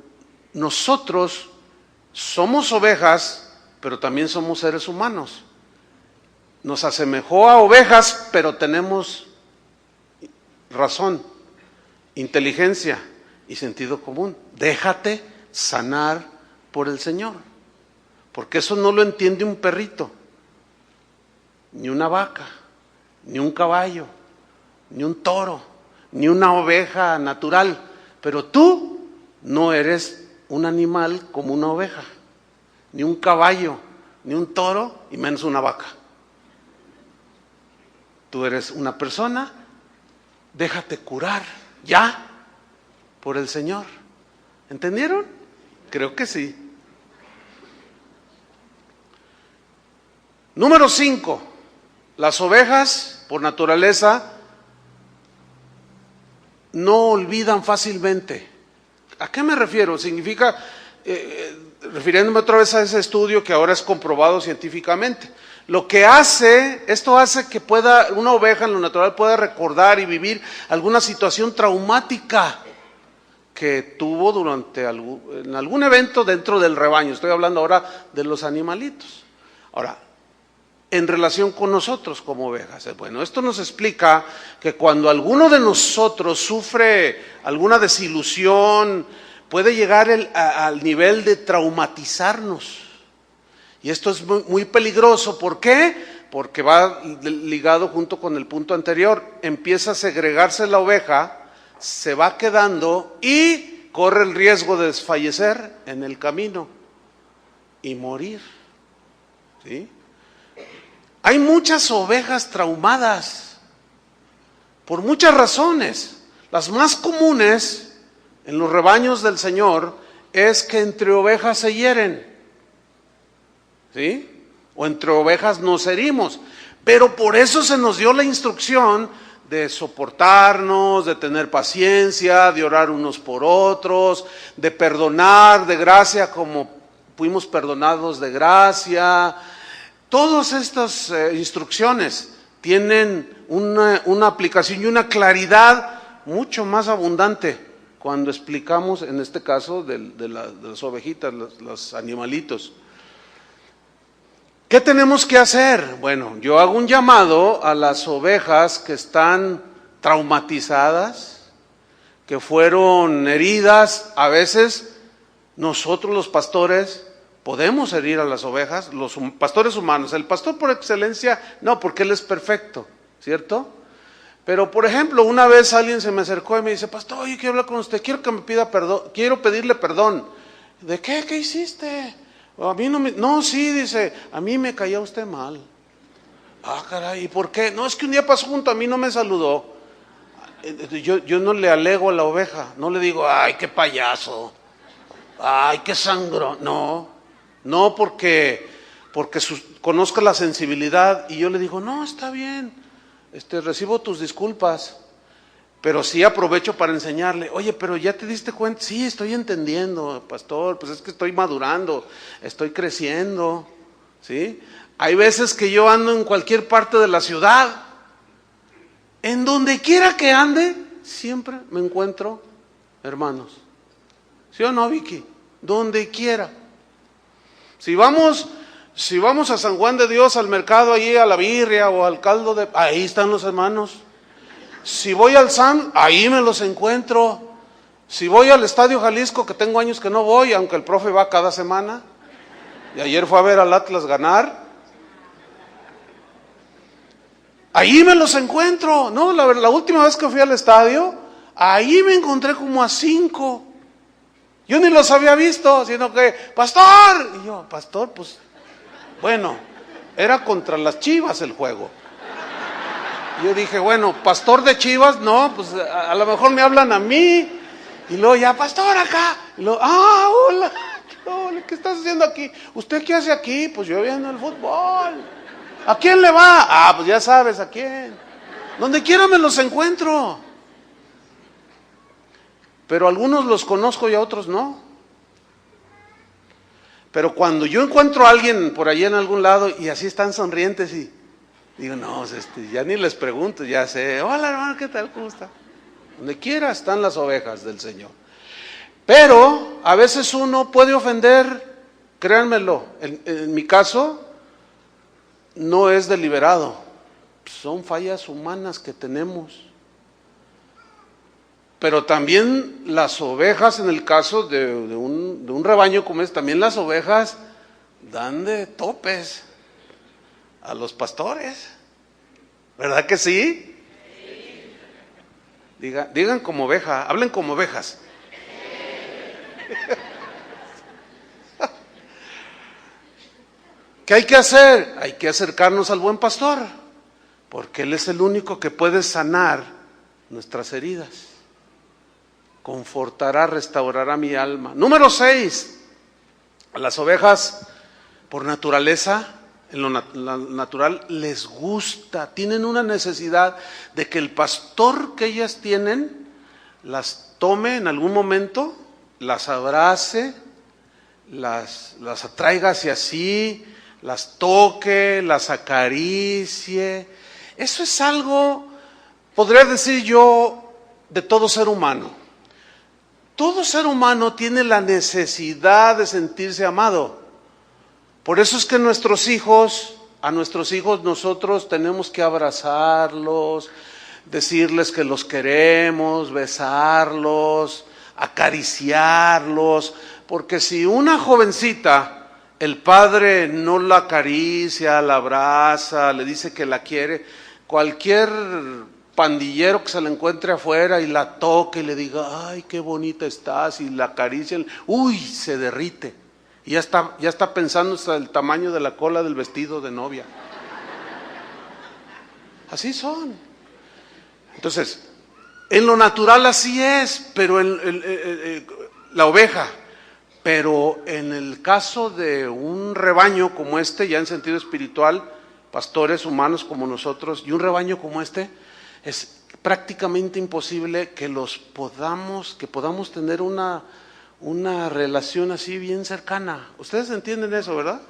nosotros somos ovejas, pero también somos seres humanos. Nos asemejó a ovejas, pero tenemos razón, inteligencia y sentido común. Déjate sanar por el Señor, porque eso no lo entiende un perrito, ni una vaca, ni un caballo, ni un toro, ni una oveja natural. Pero tú no eres un animal como una oveja, ni un caballo, ni un toro, y menos una vaca. Tú eres una persona, déjate curar ya por el Señor. ¿Entendieron? Creo que sí. Número 5. Las ovejas, por naturaleza, no olvidan fácilmente. ¿A qué me refiero? Significa, refiriéndome otra vez a ese estudio que ahora es comprobado científicamente. Lo que esto hace que una oveja en lo natural pueda recordar y vivir alguna situación traumática que tuvo en algún evento dentro del rebaño. Estoy hablando ahora de los animalitos. Ahora, en relación con nosotros como ovejas. Bueno, esto nos explica que cuando alguno de nosotros sufre alguna desilusión, puede llegar al nivel de traumatizarnos. Y esto es muy, muy peligroso. ¿Por qué? Porque va ligado junto con el punto anterior. Empieza a segregarse la oveja, se va quedando y corre el riesgo de desfallecer en el camino y morir. ¿Sí? Hay muchas ovejas traumadas por muchas razones. Las más comunes en los rebaños del Señor es que entre ovejas se hieren, ¿sí? O entre ovejas nos herimos. Pero por eso se nos dio la instrucción de soportarnos, de tener paciencia, de orar unos por otros, de perdonar de gracia como fuimos perdonados de gracia. Todas estas instrucciones tienen una aplicación y una claridad mucho más abundante cuando explicamos, en este caso, de las ovejitas, los animalitos. ¿Qué tenemos que hacer? Bueno, yo hago un llamado a las ovejas que están traumatizadas, que fueron heridas. A veces nosotros los pastores podemos herir a las ovejas, los pastores humanos. El pastor por excelencia, no, porque él es perfecto, ¿cierto? Pero, por ejemplo, una vez alguien se me acercó y me dice, pastor, oye, quiero hablar con usted, quiero que me pida perdón, quiero pedirle perdón. ¿De qué? ¿Qué hiciste? A mí no, sí, dice, a mí me caía usted mal. Ah, caray, ¿y por qué? No, es que un día pasó junto a mí, no me saludó. Yo no le alego a la oveja, no le digo, ay, qué payaso, ay, qué sangrón, no, porque conozca la sensibilidad. Y yo le digo, no, está bien, recibo tus disculpas, pero sí aprovecho para enseñarle, oye, pero ya te diste cuenta, sí, estoy entendiendo, pastor, pues es que estoy madurando, estoy creciendo, ¿sí? Hay veces que yo ando en cualquier parte de la ciudad, en donde quiera que ande, siempre me encuentro hermanos. ¿Sí o no, Vicky? Donde quiera. Si vamos a San Juan de Dios, al mercado, allí a la birria o al caldo ahí están los hermanos. Si voy al SAM, ahí me los encuentro. Si voy al Estadio Jalisco, que tengo años que no voy, aunque el profe va cada semana, y ayer fue a ver al Atlas ganar, ahí me los encuentro. No, la última vez que fui al estadio, ahí me encontré como a 5. Yo ni los había visto, sino que, pastor, y yo, pastor, pues, bueno, era contra las Chivas el juego. Yo dije, bueno, pastor de Chivas, no, pues a lo mejor me hablan a mí. Y luego ya, pastor, acá. Y luego, hola, ¿qué estás haciendo aquí? ¿Usted qué hace aquí? Pues yo viendo el fútbol. ¿A quién le va? Pues ya sabes, ¿a quién? Donde quiera me los encuentro. Pero algunos los conozco y a otros no. Pero cuando yo encuentro a alguien por allí en algún lado y así están sonrientes y digo, no, ya ni les pregunto, ya sé, hola hermano, ¿qué tal? ¿Cómo está? Donde quiera están las ovejas del Señor. Pero a veces uno puede ofender, créanmelo, en mi caso no es deliberado, son fallas humanas que tenemos. Pero también las ovejas, en el caso de un rebaño como es, también las ovejas dan de topes a los pastores, ¿verdad que sí? Digan como oveja, hablen como ovejas. ¿Qué hay que hacer? Hay que acercarnos al buen pastor. porque Él es el único que puede sanar nuestras heridas. Confortará, restaurará mi alma. Número 6, a las ovejas por naturaleza, en lo natural les gusta, tienen una necesidad de que el pastor que ellas tienen las tome en algún momento, las abrace, las atraiga hacia sí, las toque, las acaricie. Eso es algo, podría decir yo, de todo ser humano. Todo ser humano tiene la necesidad de sentirse amado. Por eso es que a nuestros hijos nosotros tenemos que abrazarlos, decirles que los queremos, besarlos, acariciarlos, porque si una jovencita, el padre no la acaricia, la abraza, le dice que la quiere, cualquier pandillero que se la encuentre afuera y la toque y le diga, ay, qué bonita estás, y la acaricien, uy, se derrite. Y ya está pensando hasta el tamaño de la cola del vestido de novia. Así son. Entonces, en lo natural así es, pero la oveja. Pero en el caso de un rebaño como este, ya en sentido espiritual, pastores humanos como nosotros, y un rebaño como este, es prácticamente imposible que podamos tener una relación así bien cercana. Ustedes entienden eso, ¿verdad?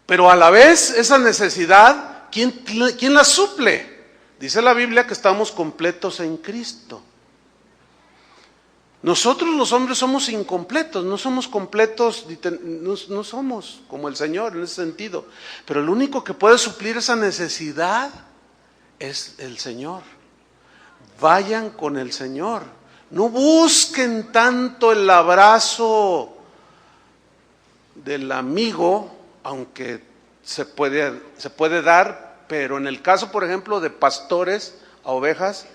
Pero a la vez, esa necesidad, ¿quién la suple? Dice la Biblia que estamos completos en Cristo. Nosotros los hombres somos incompletos, no somos completos, no somos como el Señor en ese sentido. Pero el único que puede suplir esa necesidad es el Señor. Vayan con el Señor. No busquen tanto el abrazo del amigo, aunque se puede dar, pero en el caso, por ejemplo, de pastores a ovejas,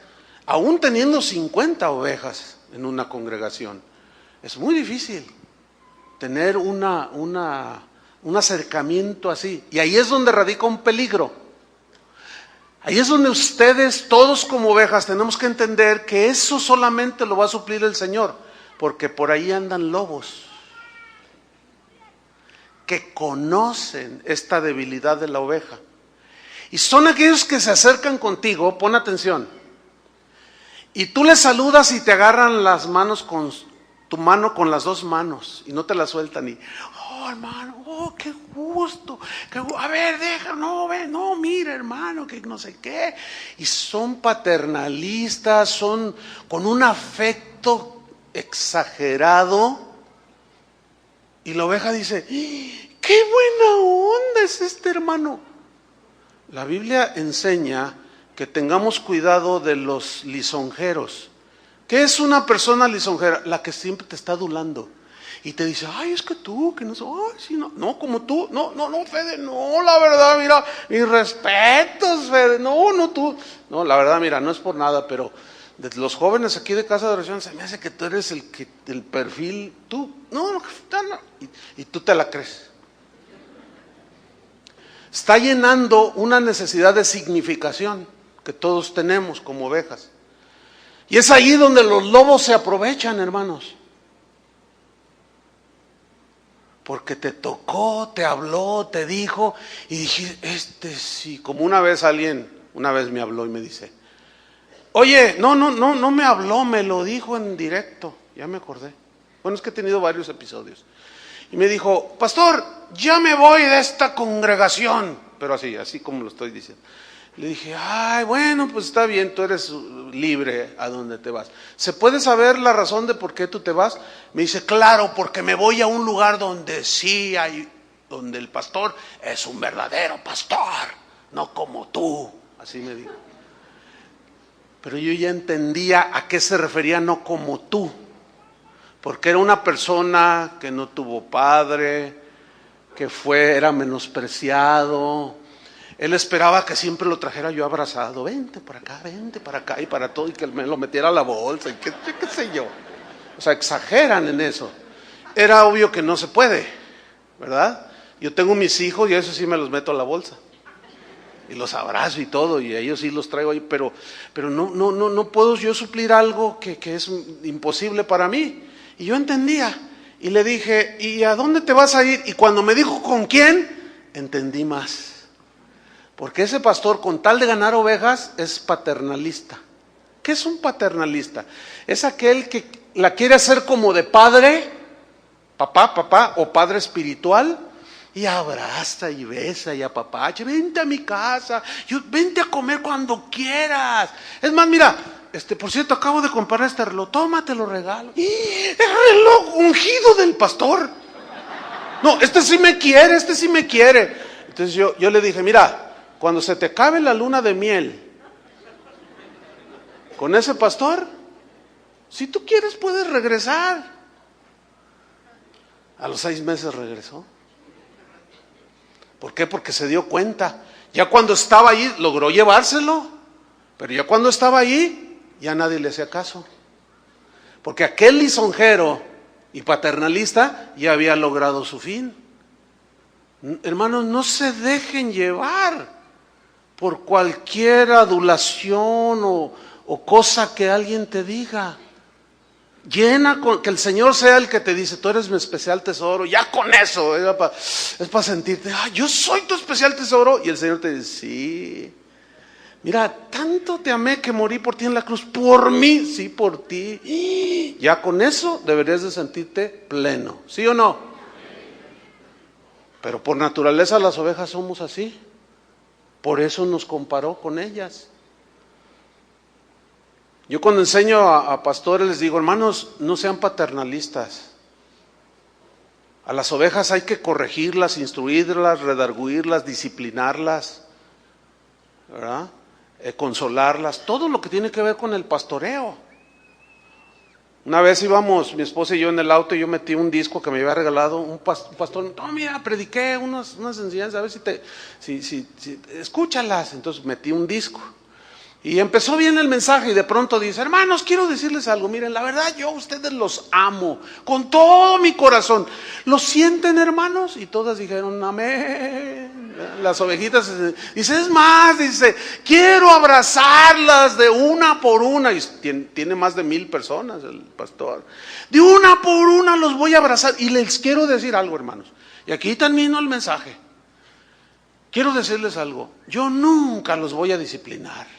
aún teniendo 50 ovejas en una congregación, es muy difícil tener un acercamiento así. Y ahí es donde radica un peligro. Ahí es donde ustedes, todos como ovejas, tenemos que entender que eso solamente lo va a suplir el Señor, porque por ahí andan lobos que conocen esta debilidad de la oveja. Y son aquellos que se acercan contigo, pon atención, y tú les saludas y te agarran las manos con tu mano con las dos manos y no te la sueltan y, oh hermano, oh qué gusto, a ver, no, mira hermano, que no sé qué. Y son paternalistas, son con un afecto exagerado. Y la oveja dice, qué buena onda es este hermano. La Biblia enseña que tengamos cuidado de los lisonjeros. ¿Qué es una persona lisonjera? La que siempre te está adulando y te dice, ay, es que tú, que no sé, ay, sí, no, como tú, no, Fede, no, la verdad, mira, mis respetos, Fede, no, tú, no, la verdad, mira, no es por nada, pero de los jóvenes aquí de Casa de Oración se me hace que tú eres el perfil, tú, no, y tú te la crees. Está llenando una necesidad de significación que todos tenemos como ovejas. Y es ahí donde los lobos se aprovechan, hermanos. Porque te tocó, te habló, te dijo, y dije, sí. Como una vez me habló y me dice, oye, no me habló, me lo dijo en directo. Ya me acordé. Bueno, es que he tenido varios episodios. Y me dijo, pastor, ya me voy de esta congregación. Pero así como lo estoy diciendo. Le dije, ay, bueno, pues está bien, tú eres libre a donde te vas. ¿Se puede saber la razón de por qué tú te vas? Me dice, claro, porque me voy a un lugar donde donde el pastor es un verdadero pastor, no como tú. Así me dijo. Pero yo ya entendía a qué se refería no como tú. Porque era una persona que no tuvo padre, que era menospreciado. Él esperaba que siempre lo trajera yo abrazado, vente para acá y para todo, y que me lo metiera a la bolsa, y qué sé yo. O sea, exageran en eso. Era obvio que no se puede, ¿verdad? Yo tengo mis hijos y eso sí me los meto a la bolsa. y los abrazo y todo, y a ellos sí los traigo ahí, pero no puedo yo suplir algo que es imposible para mí. Y yo entendía, y le dije, ¿y a dónde te vas a ir? Y cuando me dijo con quién, entendí más. Porque ese pastor, con tal de ganar ovejas, es paternalista. ¿Qué es un paternalista? Es aquel que la quiere hacer como de padre, papá, o padre espiritual, y abraza y besa y apapacha. Vente a mi casa, vente a comer cuando quieras. Es más, mira, por cierto, acabo de comprar este reloj, toma, te lo regalo. ¡Y el reloj ungido del pastor! No, este sí me quiere. Entonces yo le dije, mira, cuando se te acabe la luna de miel con ese pastor, si tú quieres puedes regresar. A los 6 meses regresó. ¿Por qué? Porque se dio cuenta. Ya cuando estaba ahí logró llevárselo, pero ya cuando estaba ahí ya nadie le hacía caso. Porque aquel lisonjero y paternalista ya había logrado su fin. Hermanos, no se dejen llevar por cualquier adulación o cosa que alguien te diga. Llena con que el Señor sea el que te dice, tú eres mi especial tesoro. Ya con eso es para sentirte, yo soy tu especial tesoro. Y el Señor te dice, sí, mira, tanto te amé que morí por ti en la cruz. Por mí, sí, por ti. Y ya con eso deberías de sentirte pleno, ¿sí o no? Pero por naturaleza las ovejas somos así. Por eso nos comparó con ellas. Yo cuando enseño a pastores les digo, hermanos, no sean paternalistas. A las ovejas hay que corregirlas, instruirlas, redarguirlas, disciplinarlas, ¿verdad? Consolarlas, todo lo que tiene que ver con el pastoreo. Una vez íbamos, mi esposa y yo en el auto, y yo metí un disco que me había regalado un pastor. No, mira, prediqué unas enseñanzas, a ver si escúchalas. Entonces metí un disco. Y empezó bien el mensaje y de pronto dice, hermanos, quiero decirles algo, miren, la verdad yo a ustedes los amo con todo mi corazón. ¿Lo sienten, hermanos? Y todas dijeron, amén. Las ovejitas, dice, es más, dice, quiero abrazarlas de una por una. Y tiene más de 1000 personas el pastor. De una por una los voy a abrazar. Y les quiero decir algo, hermanos. Y aquí termino el mensaje. Quiero decirles algo, yo nunca los voy a disciplinar.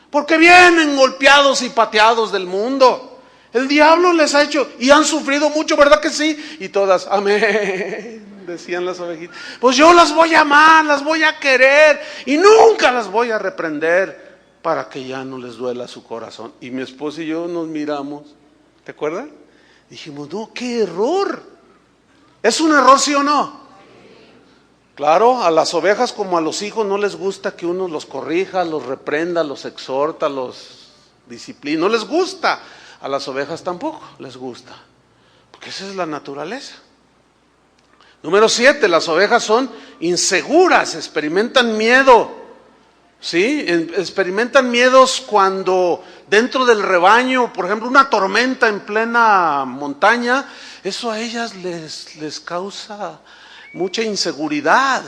Porque vienen golpeados y pateados del mundo. El diablo les ha hecho, y han sufrido mucho, ¿verdad que sí? Y todas, amén, decían las ovejitas. Pues yo las voy a amar, las voy a querer, y nunca las voy a reprender, para que ya no les duela su corazón. Y mi esposa y yo nos miramos, ¿te acuerdas? Dijimos, no, qué error. ¿Es un error, sí o no? Claro, a las ovejas como a los hijos no les gusta que uno los corrija, los reprenda, los exhorta, los disciplina. No les gusta. A las ovejas tampoco les gusta. Porque esa es la naturaleza. Número 7, las ovejas son inseguras, experimentan miedo. ¿Sí? Experimentan miedos cuando dentro del rebaño, por ejemplo, una tormenta en plena montaña, eso a ellas les causa mucha inseguridad.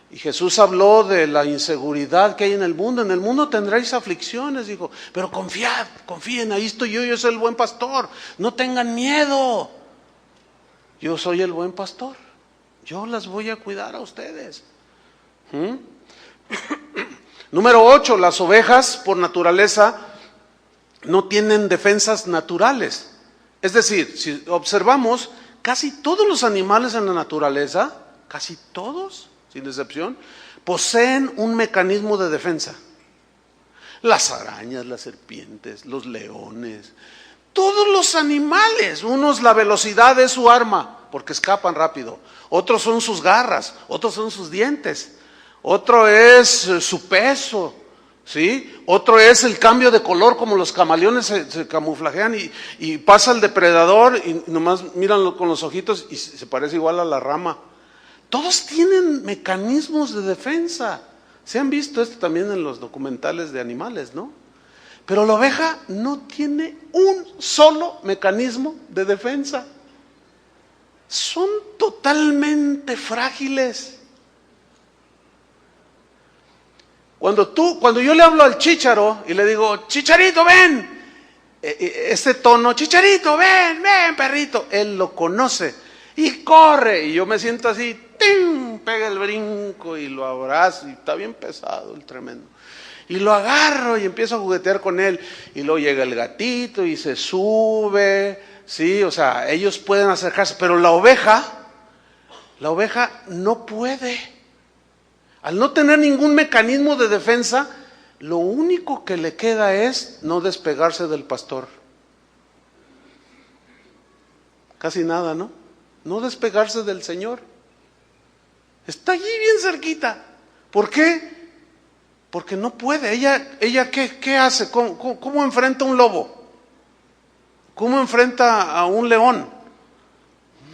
Y Jesús habló de la inseguridad que hay en el mundo. En el mundo tendréis aflicciones, dijo, pero confíen, ahí estoy yo soy el buen pastor. No tengan miedo. Yo soy el buen pastor. Yo las voy a cuidar a ustedes. Número 8, las ovejas por naturaleza no tienen defensas naturales. Es decir, si observamos, casi todos los animales en la naturaleza, casi todos, sin excepción, poseen un mecanismo de defensa. Las arañas, las serpientes, los leones, todos los animales. Unos, la velocidad es su arma, porque escapan rápido. Otros son sus garras, otros son sus dientes. Otro es su peso, ¿sí? Otro es el cambio de color, como los camaleones se camuflajean y pasa el depredador y nomás míranlo con los ojitos y se parece igual a la rama. Todos tienen mecanismos de defensa. Se han visto esto también en los documentales de animales, ¿no? Pero la oveja no tiene un solo mecanismo de defensa. Son totalmente frágiles. Cuando yo le hablo al chícharo y le digo, Chicharito, ven, este tono, Chicharito, ven, ven, perrito, él lo conoce y corre, y yo me siento así, ¡tim!, pega el brinco y lo abrazo, y está bien pesado el tremendo. Y lo agarro y empiezo a juguetear con él, y luego llega el gatito y se sube, sí, o sea, ellos pueden acercarse, pero la oveja no puede. Al no tener ningún mecanismo de defensa, lo único que le queda es no despegarse del pastor. Casi nada, ¿no? No despegarse del Señor. Está allí bien cerquita. ¿Por qué? Porque no puede. Ella ¿qué hace? ¿Cómo enfrenta a un lobo? ¿Cómo enfrenta a un león?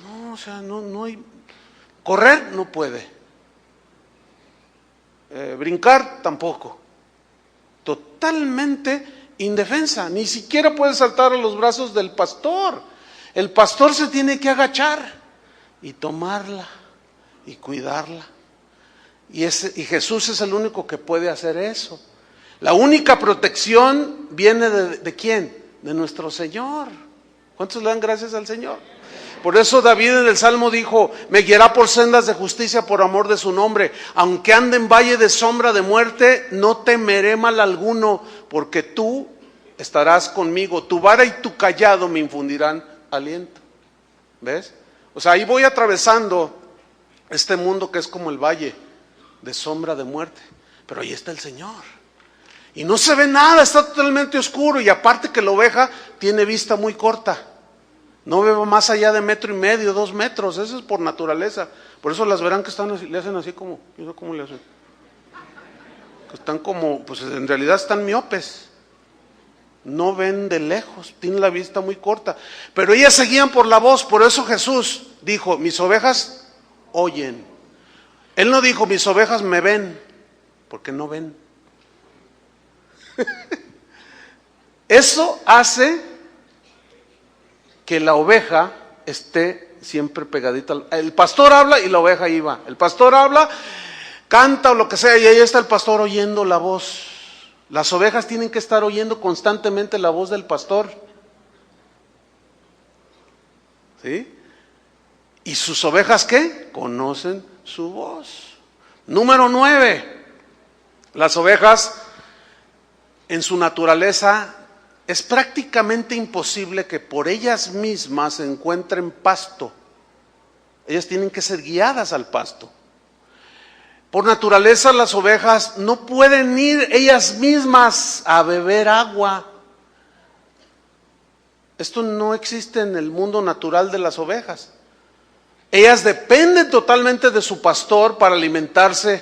No, o sea, no hay. Correr no puede. Brincar tampoco. Totalmente indefensa. Ni siquiera puede saltar a los brazos del pastor. El pastor se tiene que agachar y tomarla y cuidarla. Y Jesús es el único que puede hacer eso. La única protección viene ¿de quién? De nuestro Señor. ¿Cuántos le dan gracias al Señor? Por eso David en el Salmo dijo, me guiará por sendas de justicia por amor de su nombre. Aunque ande en valle de sombra de muerte, no temeré mal alguno, porque tú estarás conmigo. Tu vara y tu cayado me infundirán aliento. ¿Ves? O sea, ahí voy atravesando este mundo que es como el valle de sombra de muerte. Pero ahí está el Señor. Y no se ve nada, está totalmente oscuro. Y aparte que la oveja tiene vista muy corta. No veo más allá de 1,5 metros, 2 metros, eso es por naturaleza. Por eso las verán que están así, le hacen así como, no sé cómo le hacen. Que están como, pues en realidad están miopes. No ven de lejos, tienen la vista muy corta. Pero ellas seguían por la voz, por eso Jesús dijo, mis ovejas oyen. Él no dijo, mis ovejas me ven, porque no ven. Eso hace que la oveja esté siempre pegadita. El pastor habla y la oveja ahí va. El pastor habla, canta o lo que sea, y ahí está el pastor oyendo la voz. Las ovejas tienen que estar oyendo constantemente la voz del pastor. ¿Sí? ¿Y sus ovejas qué? Conocen su voz. Número 9. Las ovejas en su naturaleza es prácticamente imposible que por ellas mismas encuentren pasto. Ellas tienen que ser guiadas al pasto. Por naturaleza las ovejas no pueden ir ellas mismas a beber agua. Esto no existe en el mundo natural de las ovejas. Ellas dependen totalmente de su pastor para alimentarse.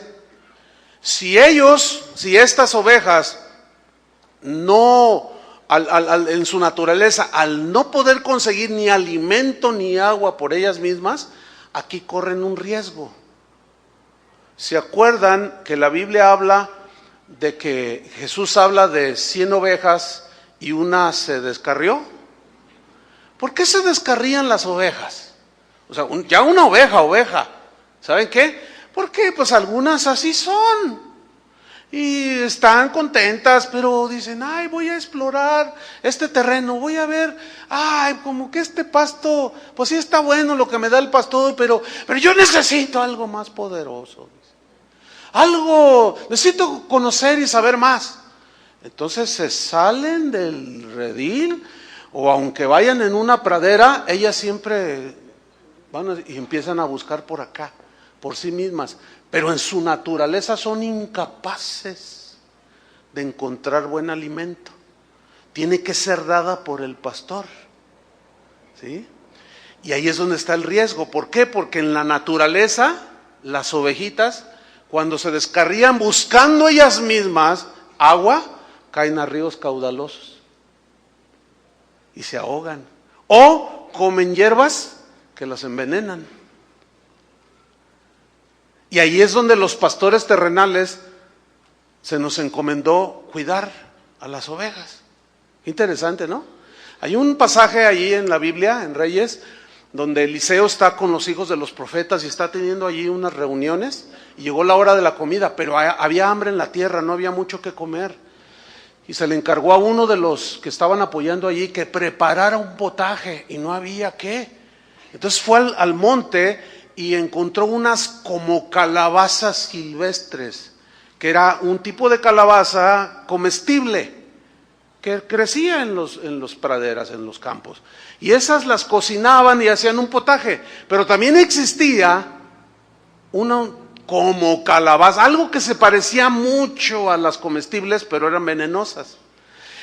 Si estas ovejas en su naturaleza, al no poder conseguir ni alimento ni agua por ellas mismas, aquí corren un riesgo. ¿Se acuerdan que la Biblia habla de que Jesús habla de 100 ovejas y una se descarrió? ¿Por qué se descarrían las ovejas? O sea, ya una oveja, ¿saben qué? Porque pues algunas así son. Y están contentas, pero dicen, ay, voy a explorar este terreno, voy a ver, ay, como que este pasto, pues sí está bueno lo que me da el pastor, pero yo necesito algo más poderoso. Necesito conocer y saber más. Entonces se salen del redil, o aunque vayan en una pradera, ellas siempre van y empiezan a buscar por acá, por sí mismas. Pero en su naturaleza son incapaces de encontrar buen alimento. Tiene que ser dada por el pastor. ¿Sí? Y ahí es donde está el riesgo. ¿Por qué? Porque en la naturaleza, las ovejitas, cuando se descarrían buscando ellas mismas agua, caen a ríos caudalosos y se ahogan. O comen hierbas que las envenenan. Y ahí es donde los pastores terrenales se nos encomendó cuidar a las ovejas. Interesante, ¿no? Hay un pasaje allí en la Biblia, en Reyes, donde Eliseo está con los hijos de los profetas y está teniendo allí unas reuniones, y llegó la hora de la comida, pero había hambre en la tierra, no había mucho que comer, y se le encargó a uno de los que estaban apoyando allí que preparara un potaje, y no había qué. Entonces fue al monte y encontró unas como calabazas silvestres, que era un tipo de calabaza comestible, que crecía en los praderas, en los campos. Y esas las cocinaban y hacían un potaje. Pero también existía una como calabaza, algo que se parecía mucho a las comestibles, pero eran venenosas.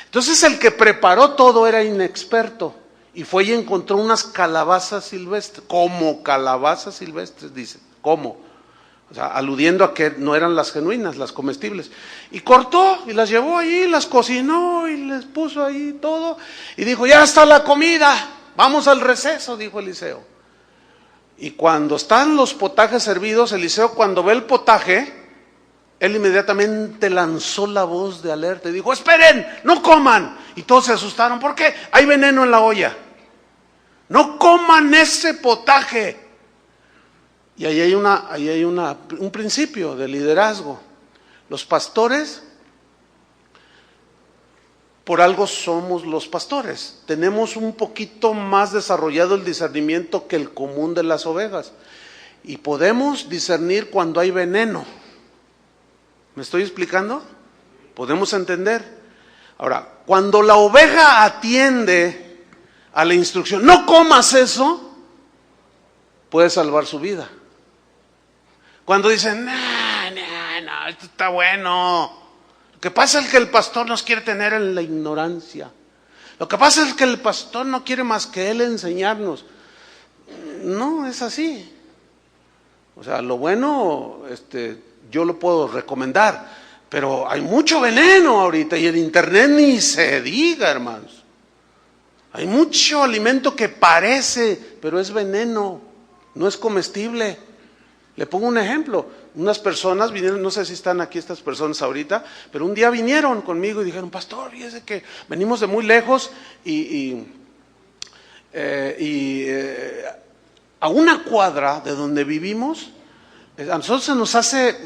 Entonces el que preparó todo era inexperto. Y fue y encontró unas calabazas silvestres, como calabazas silvestres, dice, ¿cómo? O sea, aludiendo a que no eran las genuinas, las comestibles. Y cortó y las llevó ahí, las cocinó y les puso ahí todo. Y dijo, ya está la comida, vamos al receso, dijo Eliseo. Y cuando están los potajes servidos, Eliseo cuando ve el potaje, él inmediatamente lanzó la voz de alerta y dijo, esperen, no coman. Y todos se asustaron, ¿por qué? Hay veneno en la olla. No coman ese potaje. Y ahí hay un principio de liderazgo. Los pastores, por algo somos los pastores. Tenemos un poquito más desarrollado el discernimiento que el común de las ovejas. Y podemos discernir cuando hay veneno. ¿Me estoy explicando? Podemos entender. Ahora, cuando la oveja atiende a la instrucción, no comas eso, puede salvar su vida. Cuando dicen, no, esto está bueno. Lo que pasa es que el pastor nos quiere tener en la ignorancia. Lo que pasa es que el pastor no quiere más que él enseñarnos. No, es así. O sea, lo bueno, yo lo puedo recomendar, pero hay mucho veneno ahorita y en internet ni se diga, hermanos. Hay mucho alimento que parece, pero es veneno, no es comestible. Le pongo un ejemplo. Unas personas vinieron, no sé si están aquí estas personas ahorita, pero un día vinieron conmigo y dijeron, pastor, fíjese que venimos de muy lejos y a una cuadra de donde vivimos, a nosotros se nos hace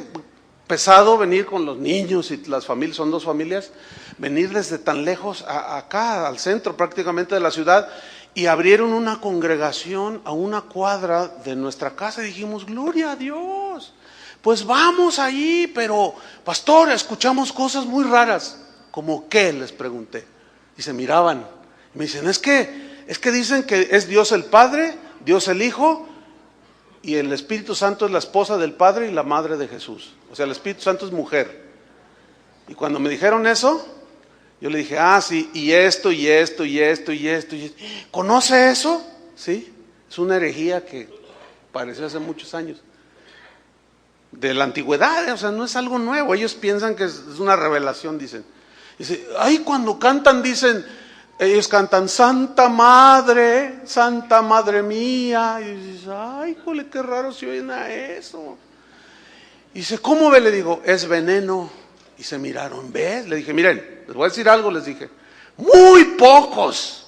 pesado venir con los niños y las familias, son 2 familias, venir desde tan lejos acá al centro prácticamente de la ciudad, y abrieron una congregación a una cuadra de nuestra casa y dijimos, gloria a Dios, pues vamos allí, pero pastor, escuchamos cosas muy raras. ¿Cómo qué? Les pregunté. Y se miraban, y me dicen, es que dicen que es Dios el Padre, Dios el Hijo, y el Espíritu Santo es la esposa del Padre y la madre de Jesús. O sea, el Espíritu Santo es mujer. Y cuando me dijeron eso, yo le dije, sí, y esto. ¿Conoce eso? Sí, es una herejía que pareció hace muchos años. De la antigüedad, o sea, no es algo nuevo. Ellos piensan que es una revelación, dicen. Dice, cuando cantan, dicen, ellos cantan, Santa Madre mía. Y dices, jole, qué raro se oyen a eso. Y dice, ¿cómo ve? Le digo, es veneno. Y se miraron, ¿ves? Le dije, miren, les voy a decir algo, les dije, muy pocos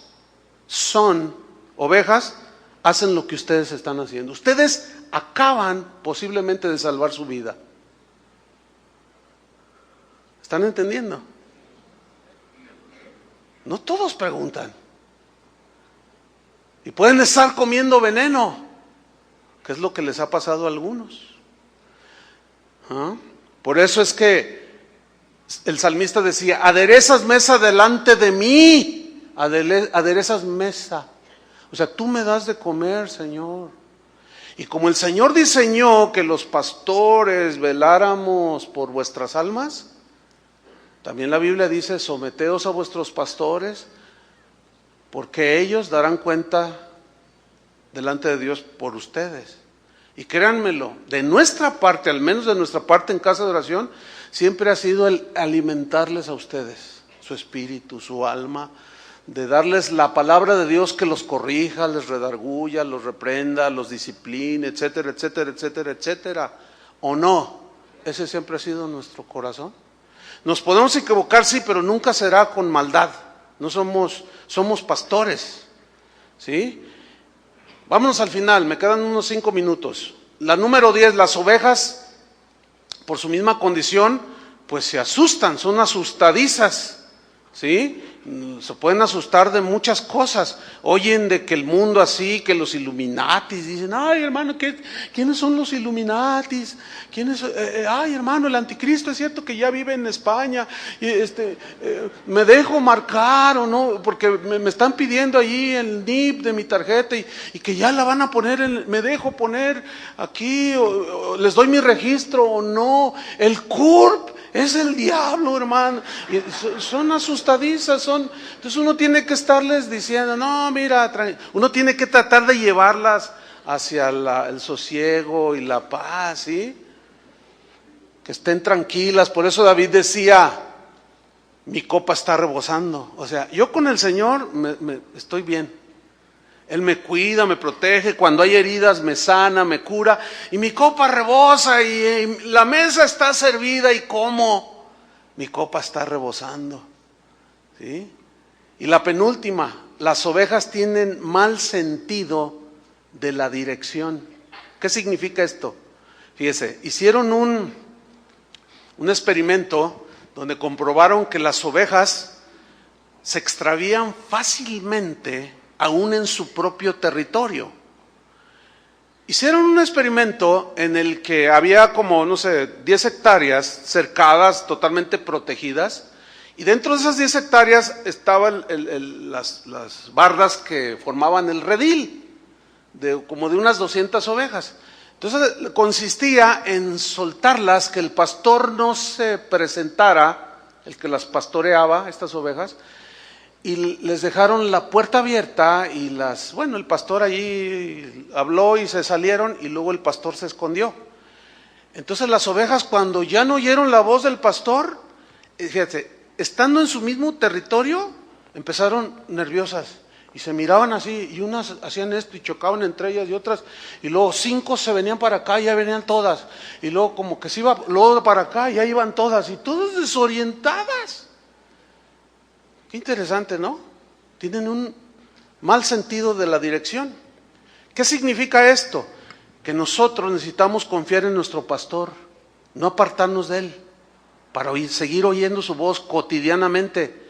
son ovejas, hacen lo que ustedes están haciendo. Ustedes acaban posiblemente de salvar su vida. ¿Están entendiendo? No todos preguntan. Y pueden estar comiendo veneno, que es lo que les ha pasado a algunos. Por eso es que el salmista decía, aderezas mesa delante de mí, aderezas mesa. O sea, tú me das de comer, Señor. Y como el Señor diseñó que los pastores veláramos por vuestras almas, también la Biblia dice, someteos a vuestros pastores, porque ellos darán cuenta delante de Dios por ustedes. Y créanmelo, de nuestra parte, al menos de nuestra parte en Casa de Oración, siempre ha sido el alimentarles a ustedes, su espíritu, su alma, de darles la palabra de Dios que los corrija, les redarguya, los reprenda, los discipline, etcétera, etcétera, etcétera, etcétera. ¿O no? Ese siempre ha sido nuestro corazón. Nos podemos equivocar, sí, pero nunca será con maldad. No somos pastores, ¿sí? Vámonos al final, me quedan unos 5 minutos. La número 10, las ovejas, por su misma condición, pues se asustan, son asustadizas, ¿sí? Se pueden asustar de muchas cosas. Oyen de que el mundo así, que los Illuminatis, dicen, ay hermano, ¿quiénes son los Illuminatis? Ay hermano, el anticristo es cierto que ya vive en España, y me dejo marcar o no, porque me están pidiendo allí el NIP de mi tarjeta y que ya la van a poner, me dejo poner aquí, o les doy mi registro o no, el CURP. Es el diablo, hermano. Son asustadizas, entonces uno tiene que estarles diciendo, no, mira, uno tiene que tratar de llevarlas hacia el sosiego y la paz, ¿sí? Que estén tranquilas. Por eso David decía, mi copa está rebosando. O sea, yo con el Señor estoy bien. Él me cuida, me protege, cuando hay heridas me sana, me cura, y mi copa rebosa, y la mesa está servida, y como mi copa está rebosando, ¿sí? Y la penúltima, las ovejas tienen mal sentido de la dirección. ¿Qué significa esto? Fíjese, hicieron un experimento donde comprobaron que las ovejas se extravían fácilmente aún en su propio territorio. Hicieron un experimento en el que había como, 10 hectáreas cercadas, totalmente protegidas, y dentro de esas 10 hectáreas estaban las bardas que formaban el redil, como de unas 200 ovejas. Entonces consistía en soltarlas, que el pastor no se presentara, el que las pastoreaba, estas ovejas, y les dejaron la puerta abierta y el pastor allí habló y se salieron y luego el pastor se escondió. Entonces las ovejas, cuando ya no oyeron la voz del pastor, fíjate, estando en su mismo territorio, empezaron nerviosas y se miraban así, y unas hacían esto y chocaban entre ellas y otras, y luego 5 se venían para acá y ya venían todas, y luego como que se iba luego para acá y ya iban todas, y todas desorientadas. Qué interesante, ¿no? Tienen un mal sentido de la dirección. ¿Qué significa esto? Que nosotros necesitamos confiar en nuestro pastor, no apartarnos de él, para seguir oyendo su voz cotidianamente,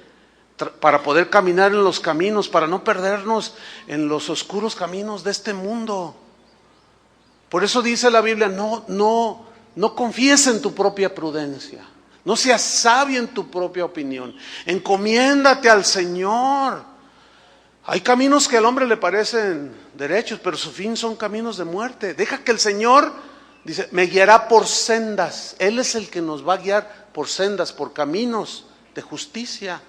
para poder caminar en los caminos, para no perdernos en los oscuros caminos de este mundo. Por eso dice la Biblia, no confíes en tu propia prudencia. No seas sabio en tu propia opinión. Encomiéndate al Señor. Hay caminos que al hombre le parecen derechos, pero su fin son caminos de muerte. Deja que el Señor, dice, me guiará por sendas. Él es el que nos va a guiar por sendas, por caminos de justicia.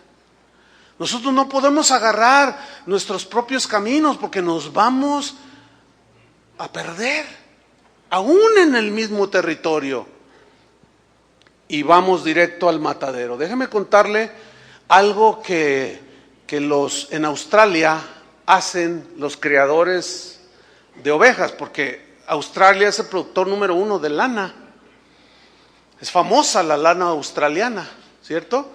Nosotros no podemos agarrar nuestros propios caminos porque nos vamos a perder, aún en el mismo territorio. Y vamos directo al matadero. Déjeme contarle algo que en Australia hacen los criadores de ovejas, porque Australia es el productor número 1 de lana. Es famosa la lana australiana, ¿cierto?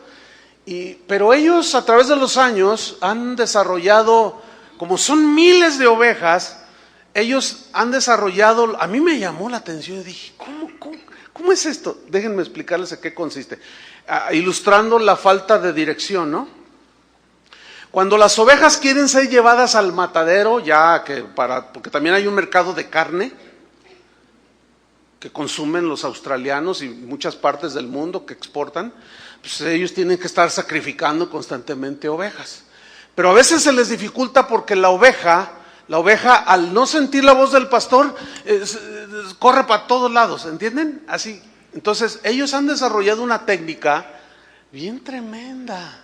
Pero ellos a través de los años han desarrollado, como son miles de ovejas, ellos han desarrollado, a mí me llamó la atención y dije, ¿Cómo es esto? Déjenme explicarles en qué consiste. Ilustrando la falta de dirección, ¿no? Cuando las ovejas quieren ser llevadas al matadero, porque también hay un mercado de carne que consumen los australianos y muchas partes del mundo que exportan, pues ellos tienen que estar sacrificando constantemente ovejas. Pero a veces se les dificulta porque la oveja al no sentir la voz del pastor, corre para todos lados, ¿entienden? Así. Entonces ellos han desarrollado una técnica bien tremenda.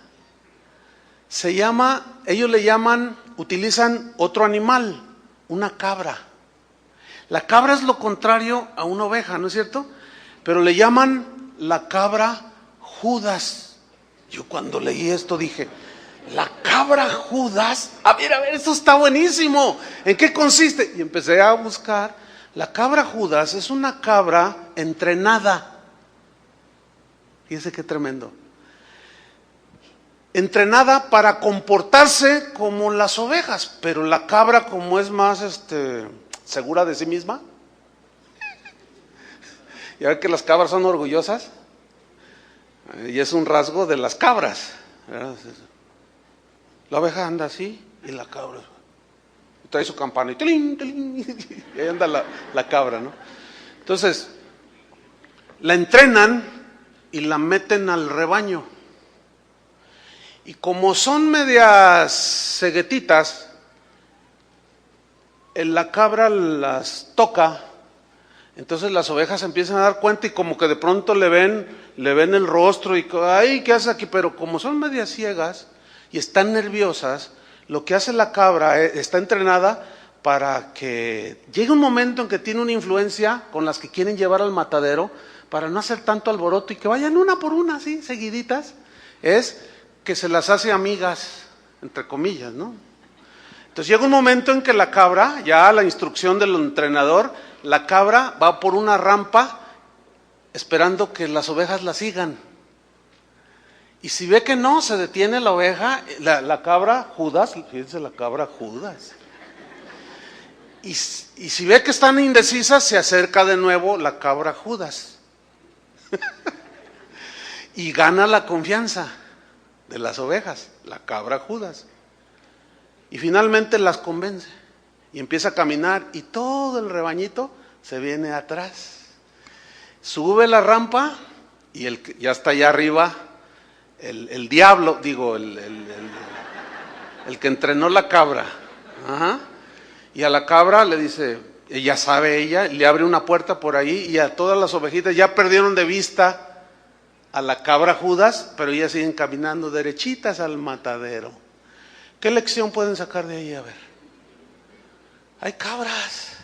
Utilizan otro animal, una cabra. La cabra es lo contrario a una oveja, ¿no es cierto? Pero le llaman la cabra Judas. Yo cuando leí esto dije, la cabra Judas, a ver, esto está buenísimo. ¿En qué consiste? Y empecé a buscar. La cabra Judas es una cabra entrenada. Fíjense qué tremendo. entrenada para comportarse como las ovejas, pero la cabra, como es más segura de sí misma, ya ve que las cabras son orgullosas, y es un rasgo de las cabras, ¿verdad? La oveja anda así y la cabra trae su campana y ¡tilín, tilín! Y ahí anda la cabra, ¿no? Entonces, la entrenan y la meten al rebaño. Y como son medias ceguetitas, la cabra las toca, entonces las ovejas empiezan a dar cuenta y como que de pronto le ven el rostro y ¡ay, qué hace aquí! Pero como son medias ciegas y están nerviosas, lo que hace la cabra está entrenada para que llegue un momento en que tiene una influencia con las que quieren llevar al matadero, para no hacer tanto alboroto y que vayan una por una, así, seguiditas, es que se las hace amigas, entre comillas, ¿no? Entonces llega un momento en que la cabra, ya a la instrucción del entrenador, la cabra va por una rampa esperando que las ovejas la sigan. Y si ve que no, se detiene la oveja, la cabra Judas, fíjense, la cabra Judas. Y si ve que están indecisas, se acerca de nuevo la cabra Judas. Y gana la confianza de las ovejas, la cabra Judas. Y finalmente las convence. Y empieza a caminar y todo el rebañito se viene atrás. Sube la rampa y ya está allá arriba el diablo, digo, el que entrenó la cabra. Ajá. Y a la cabra le dice, ella sabe, le abre una puerta por ahí y a todas las ovejitas ya perdieron de vista a la cabra Judas, pero ellas siguen caminando derechitas al matadero. ¿Qué lección pueden sacar de ahí? A ver, hay cabras.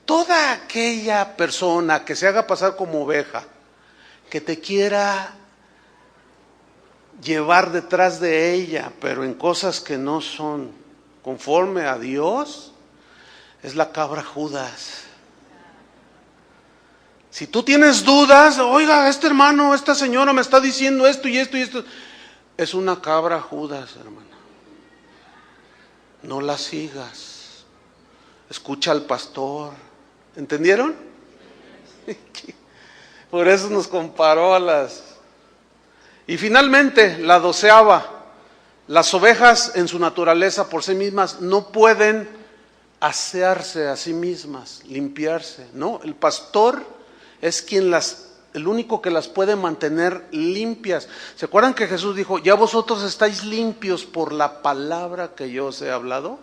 Toda aquella persona que se haga pasar como oveja, que te quiera llevar detrás de ella, pero en cosas que no son conforme a Dios, es la cabra Judas. Si tú tienes dudas, oiga, este hermano, esta señora me está diciendo esto y esto y esto, es una cabra Judas, hermano. No la sigas. Escucha al pastor. ¿Entendieron? Por eso nos comparó a las... Y finalmente, la 12ª. Las ovejas en su naturaleza por sí mismas no pueden asearse a sí mismas, limpiarse, ¿no? El pastor es el único que las puede mantener limpias. ¿Se acuerdan que Jesús dijo, ya vosotros estáis limpios por la palabra que yo os he hablado?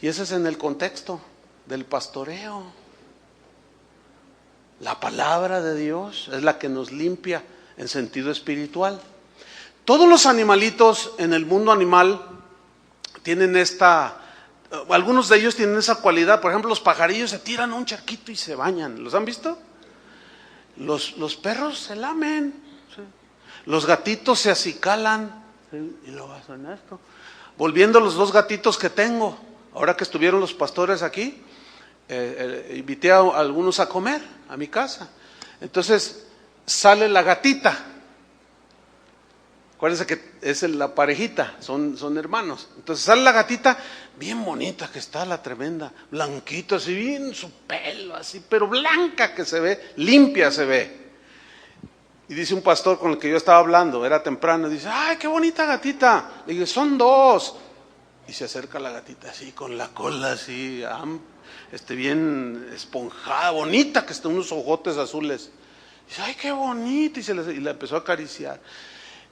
Y ese es en el contexto del pastoreo. La palabra de Dios es la que nos limpia en sentido espiritual. Todos los animalitos en el mundo animal tienen algunos de ellos tienen esa cualidad. Por ejemplo, los pajarillos se tiran a un charquito y se bañan. ¿Los han visto? Los perros se lamen. ¿Sí? Los gatitos se acicalan. ¿Sí? Y lo hacen esto. Volviendo a los 2 gatitos que tengo. Ahora que estuvieron los pastores aquí, invité a algunos a comer a mi casa. Entonces sale la gatita. Acuérdense que es la parejita, son hermanos. Entonces sale la gatita, bien bonita que está la tremenda, blanquita, así bien su pelo, así, pero blanca que se ve, limpia se ve. Y dice un pastor con el que yo estaba hablando, era temprano, dice, ¡ay, qué bonita gatita! Le dije, son 2. Y se acerca la gatita así, con la cola así, bien esponjada, bonita, que está unos ojotes azules. Dice, ¡ay, qué bonita! Y la empezó a acariciar.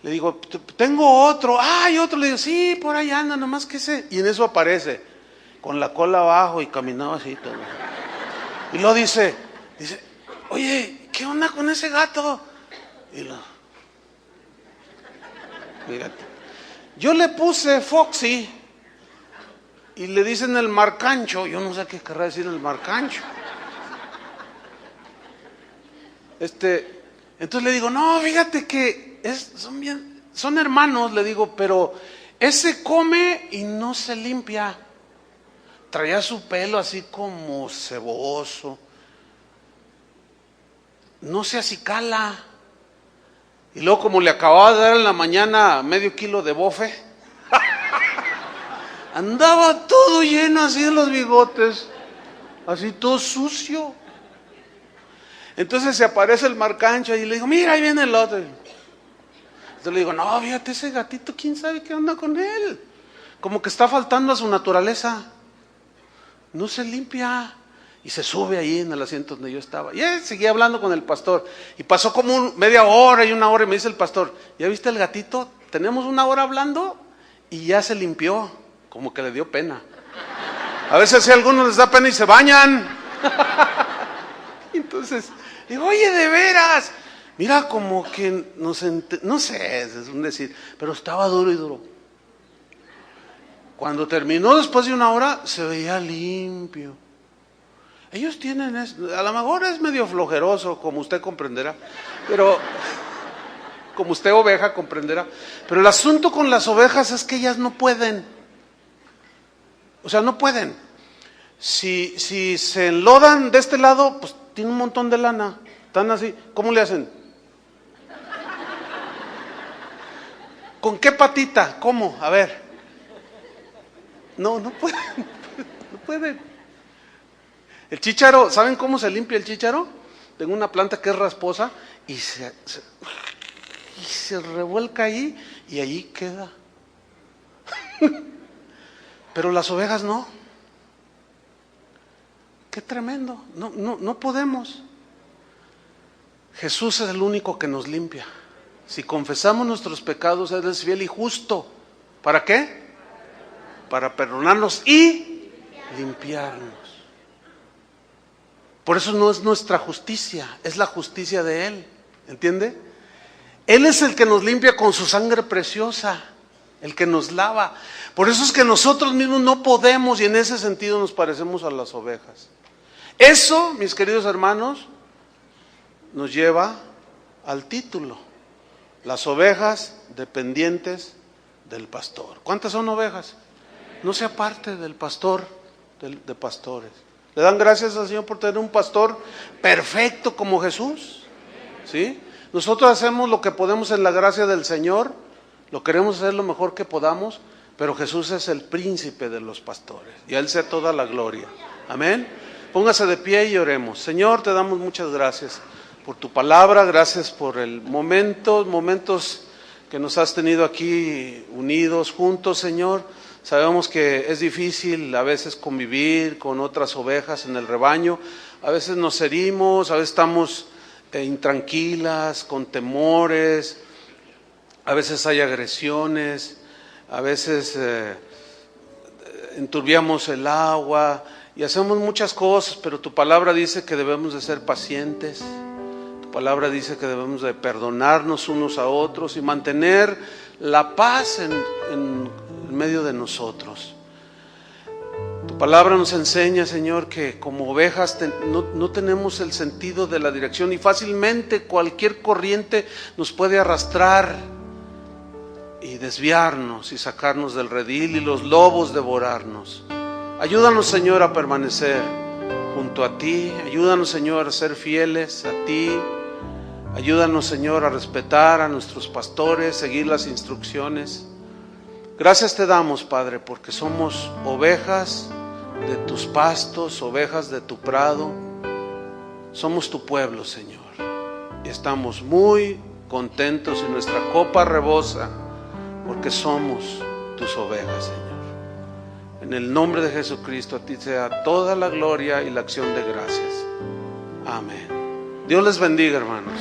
Le digo, tengo otro. ¡Ay, otro! Le digo, sí, por ahí anda, nomás que sé. Y en eso aparece, con la cola abajo y caminaba así todo. Y luego dice, oye, ¿qué onda con ese gato? Fíjate. Yo le puse Foxy y le dicen el marcancho. Yo no sé qué querrá decir el marcancho. Entonces le digo, no, fíjate que son hermanos, le digo, pero ese come y no se limpia. Traía su pelo así como ceboso. No se acicala. Y luego como le acababa de dar en la mañana medio kilo de bofe, andaba todo lleno así de los bigotes, así todo sucio. Entonces se aparece el marcancho y le digo, mira, ahí viene el otro. Entonces le digo, no, fíjate ese gatito, quién sabe qué onda con él. Como que está faltando a su naturaleza. No se limpia. Y se sube ahí en el asiento donde yo estaba. Y él seguía hablando con el pastor. Y pasó como media hora y una hora y me dice el pastor, ¿ya viste el gatito? Tenemos una hora hablando y ya se limpió. Como que le dio pena. A veces a algunos les da pena y se bañan. Entonces, digo, oye, de veras. Mira, como que no sé, es un decir, pero estaba duro y duro. Cuando terminó después de una hora, se veía limpio. Ellos tienen eso, a lo mejor es medio flojeroso, como usted comprenderá, pero como usted oveja comprenderá. Pero el asunto con las ovejas es que ellas no pueden. O sea, no pueden. Si se enlodan de este lado, pues tienen un montón de lana. Están así, ¿cómo le hacen? ¿Con qué patita? ¿Cómo? A ver. No pueden. No pueden. El chícharo, ¿saben cómo se limpia el chícharo? Tengo una planta que es rasposa y se revuelca ahí y ahí queda. Pero las ovejas no. Qué tremendo. No podemos. Jesús es el único que nos limpia. Si confesamos nuestros pecados, Él es fiel y justo. ¿Para qué? Para perdonarnos y limpiarnos. Por eso no es nuestra justicia, es la justicia de Él. ¿Entiende? Él es el que nos limpia con su sangre preciosa, el que nos lava. Por eso es que nosotros mismos no podemos, y en ese sentido nos parecemos a las ovejas. Eso, mis queridos hermanos, nos lleva al título: las ovejas dependientes del pastor. ¿Cuántas son ovejas? No se aparte del pastor de pastores. ¿Le dan gracias al Señor por tener un pastor perfecto como Jesús? ¿Sí? Nosotros hacemos lo que podemos en la gracia del Señor, lo queremos hacer lo mejor que podamos, pero Jesús es el príncipe de los pastores y a Él sea toda la gloria. Amén. Póngase de pie y oremos. Señor, te damos muchas gracias por tu palabra, gracias por el momentos que nos has tenido aquí unidos, juntos, Señor. Sabemos que es difícil a veces convivir con otras ovejas en el rebaño. A veces nos herimos, a veces estamos intranquilas, con temores. A veces hay agresiones, a veces enturbiamos el agua y hacemos muchas cosas, pero tu palabra dice que debemos de ser pacientes. Tu palabra dice que debemos de perdonarnos unos a otros y mantener la paz en medio de nosotros. Tu palabra nos enseña, Señor, que como ovejas no tenemos el sentido de la dirección y fácilmente cualquier corriente nos puede arrastrar y desviarnos y sacarnos del redil y los lobos devorarnos. Ayúdanos, Señor, a permanecer junto a ti. Ayúdanos, Señor, a ser fieles a ti. Ayúdanos, Señor, a respetar a nuestros pastores, seguir las instrucciones. Gracias te damos, Padre, porque somos ovejas de tus pastos, ovejas de tu prado. Somos tu pueblo, Señor. Y estamos muy contentos y nuestra copa rebosa porque somos tus ovejas, Señor. En el nombre de Jesucristo, a ti sea toda la gloria y la acción de gracias. Amén. Dios les bendiga, hermanos.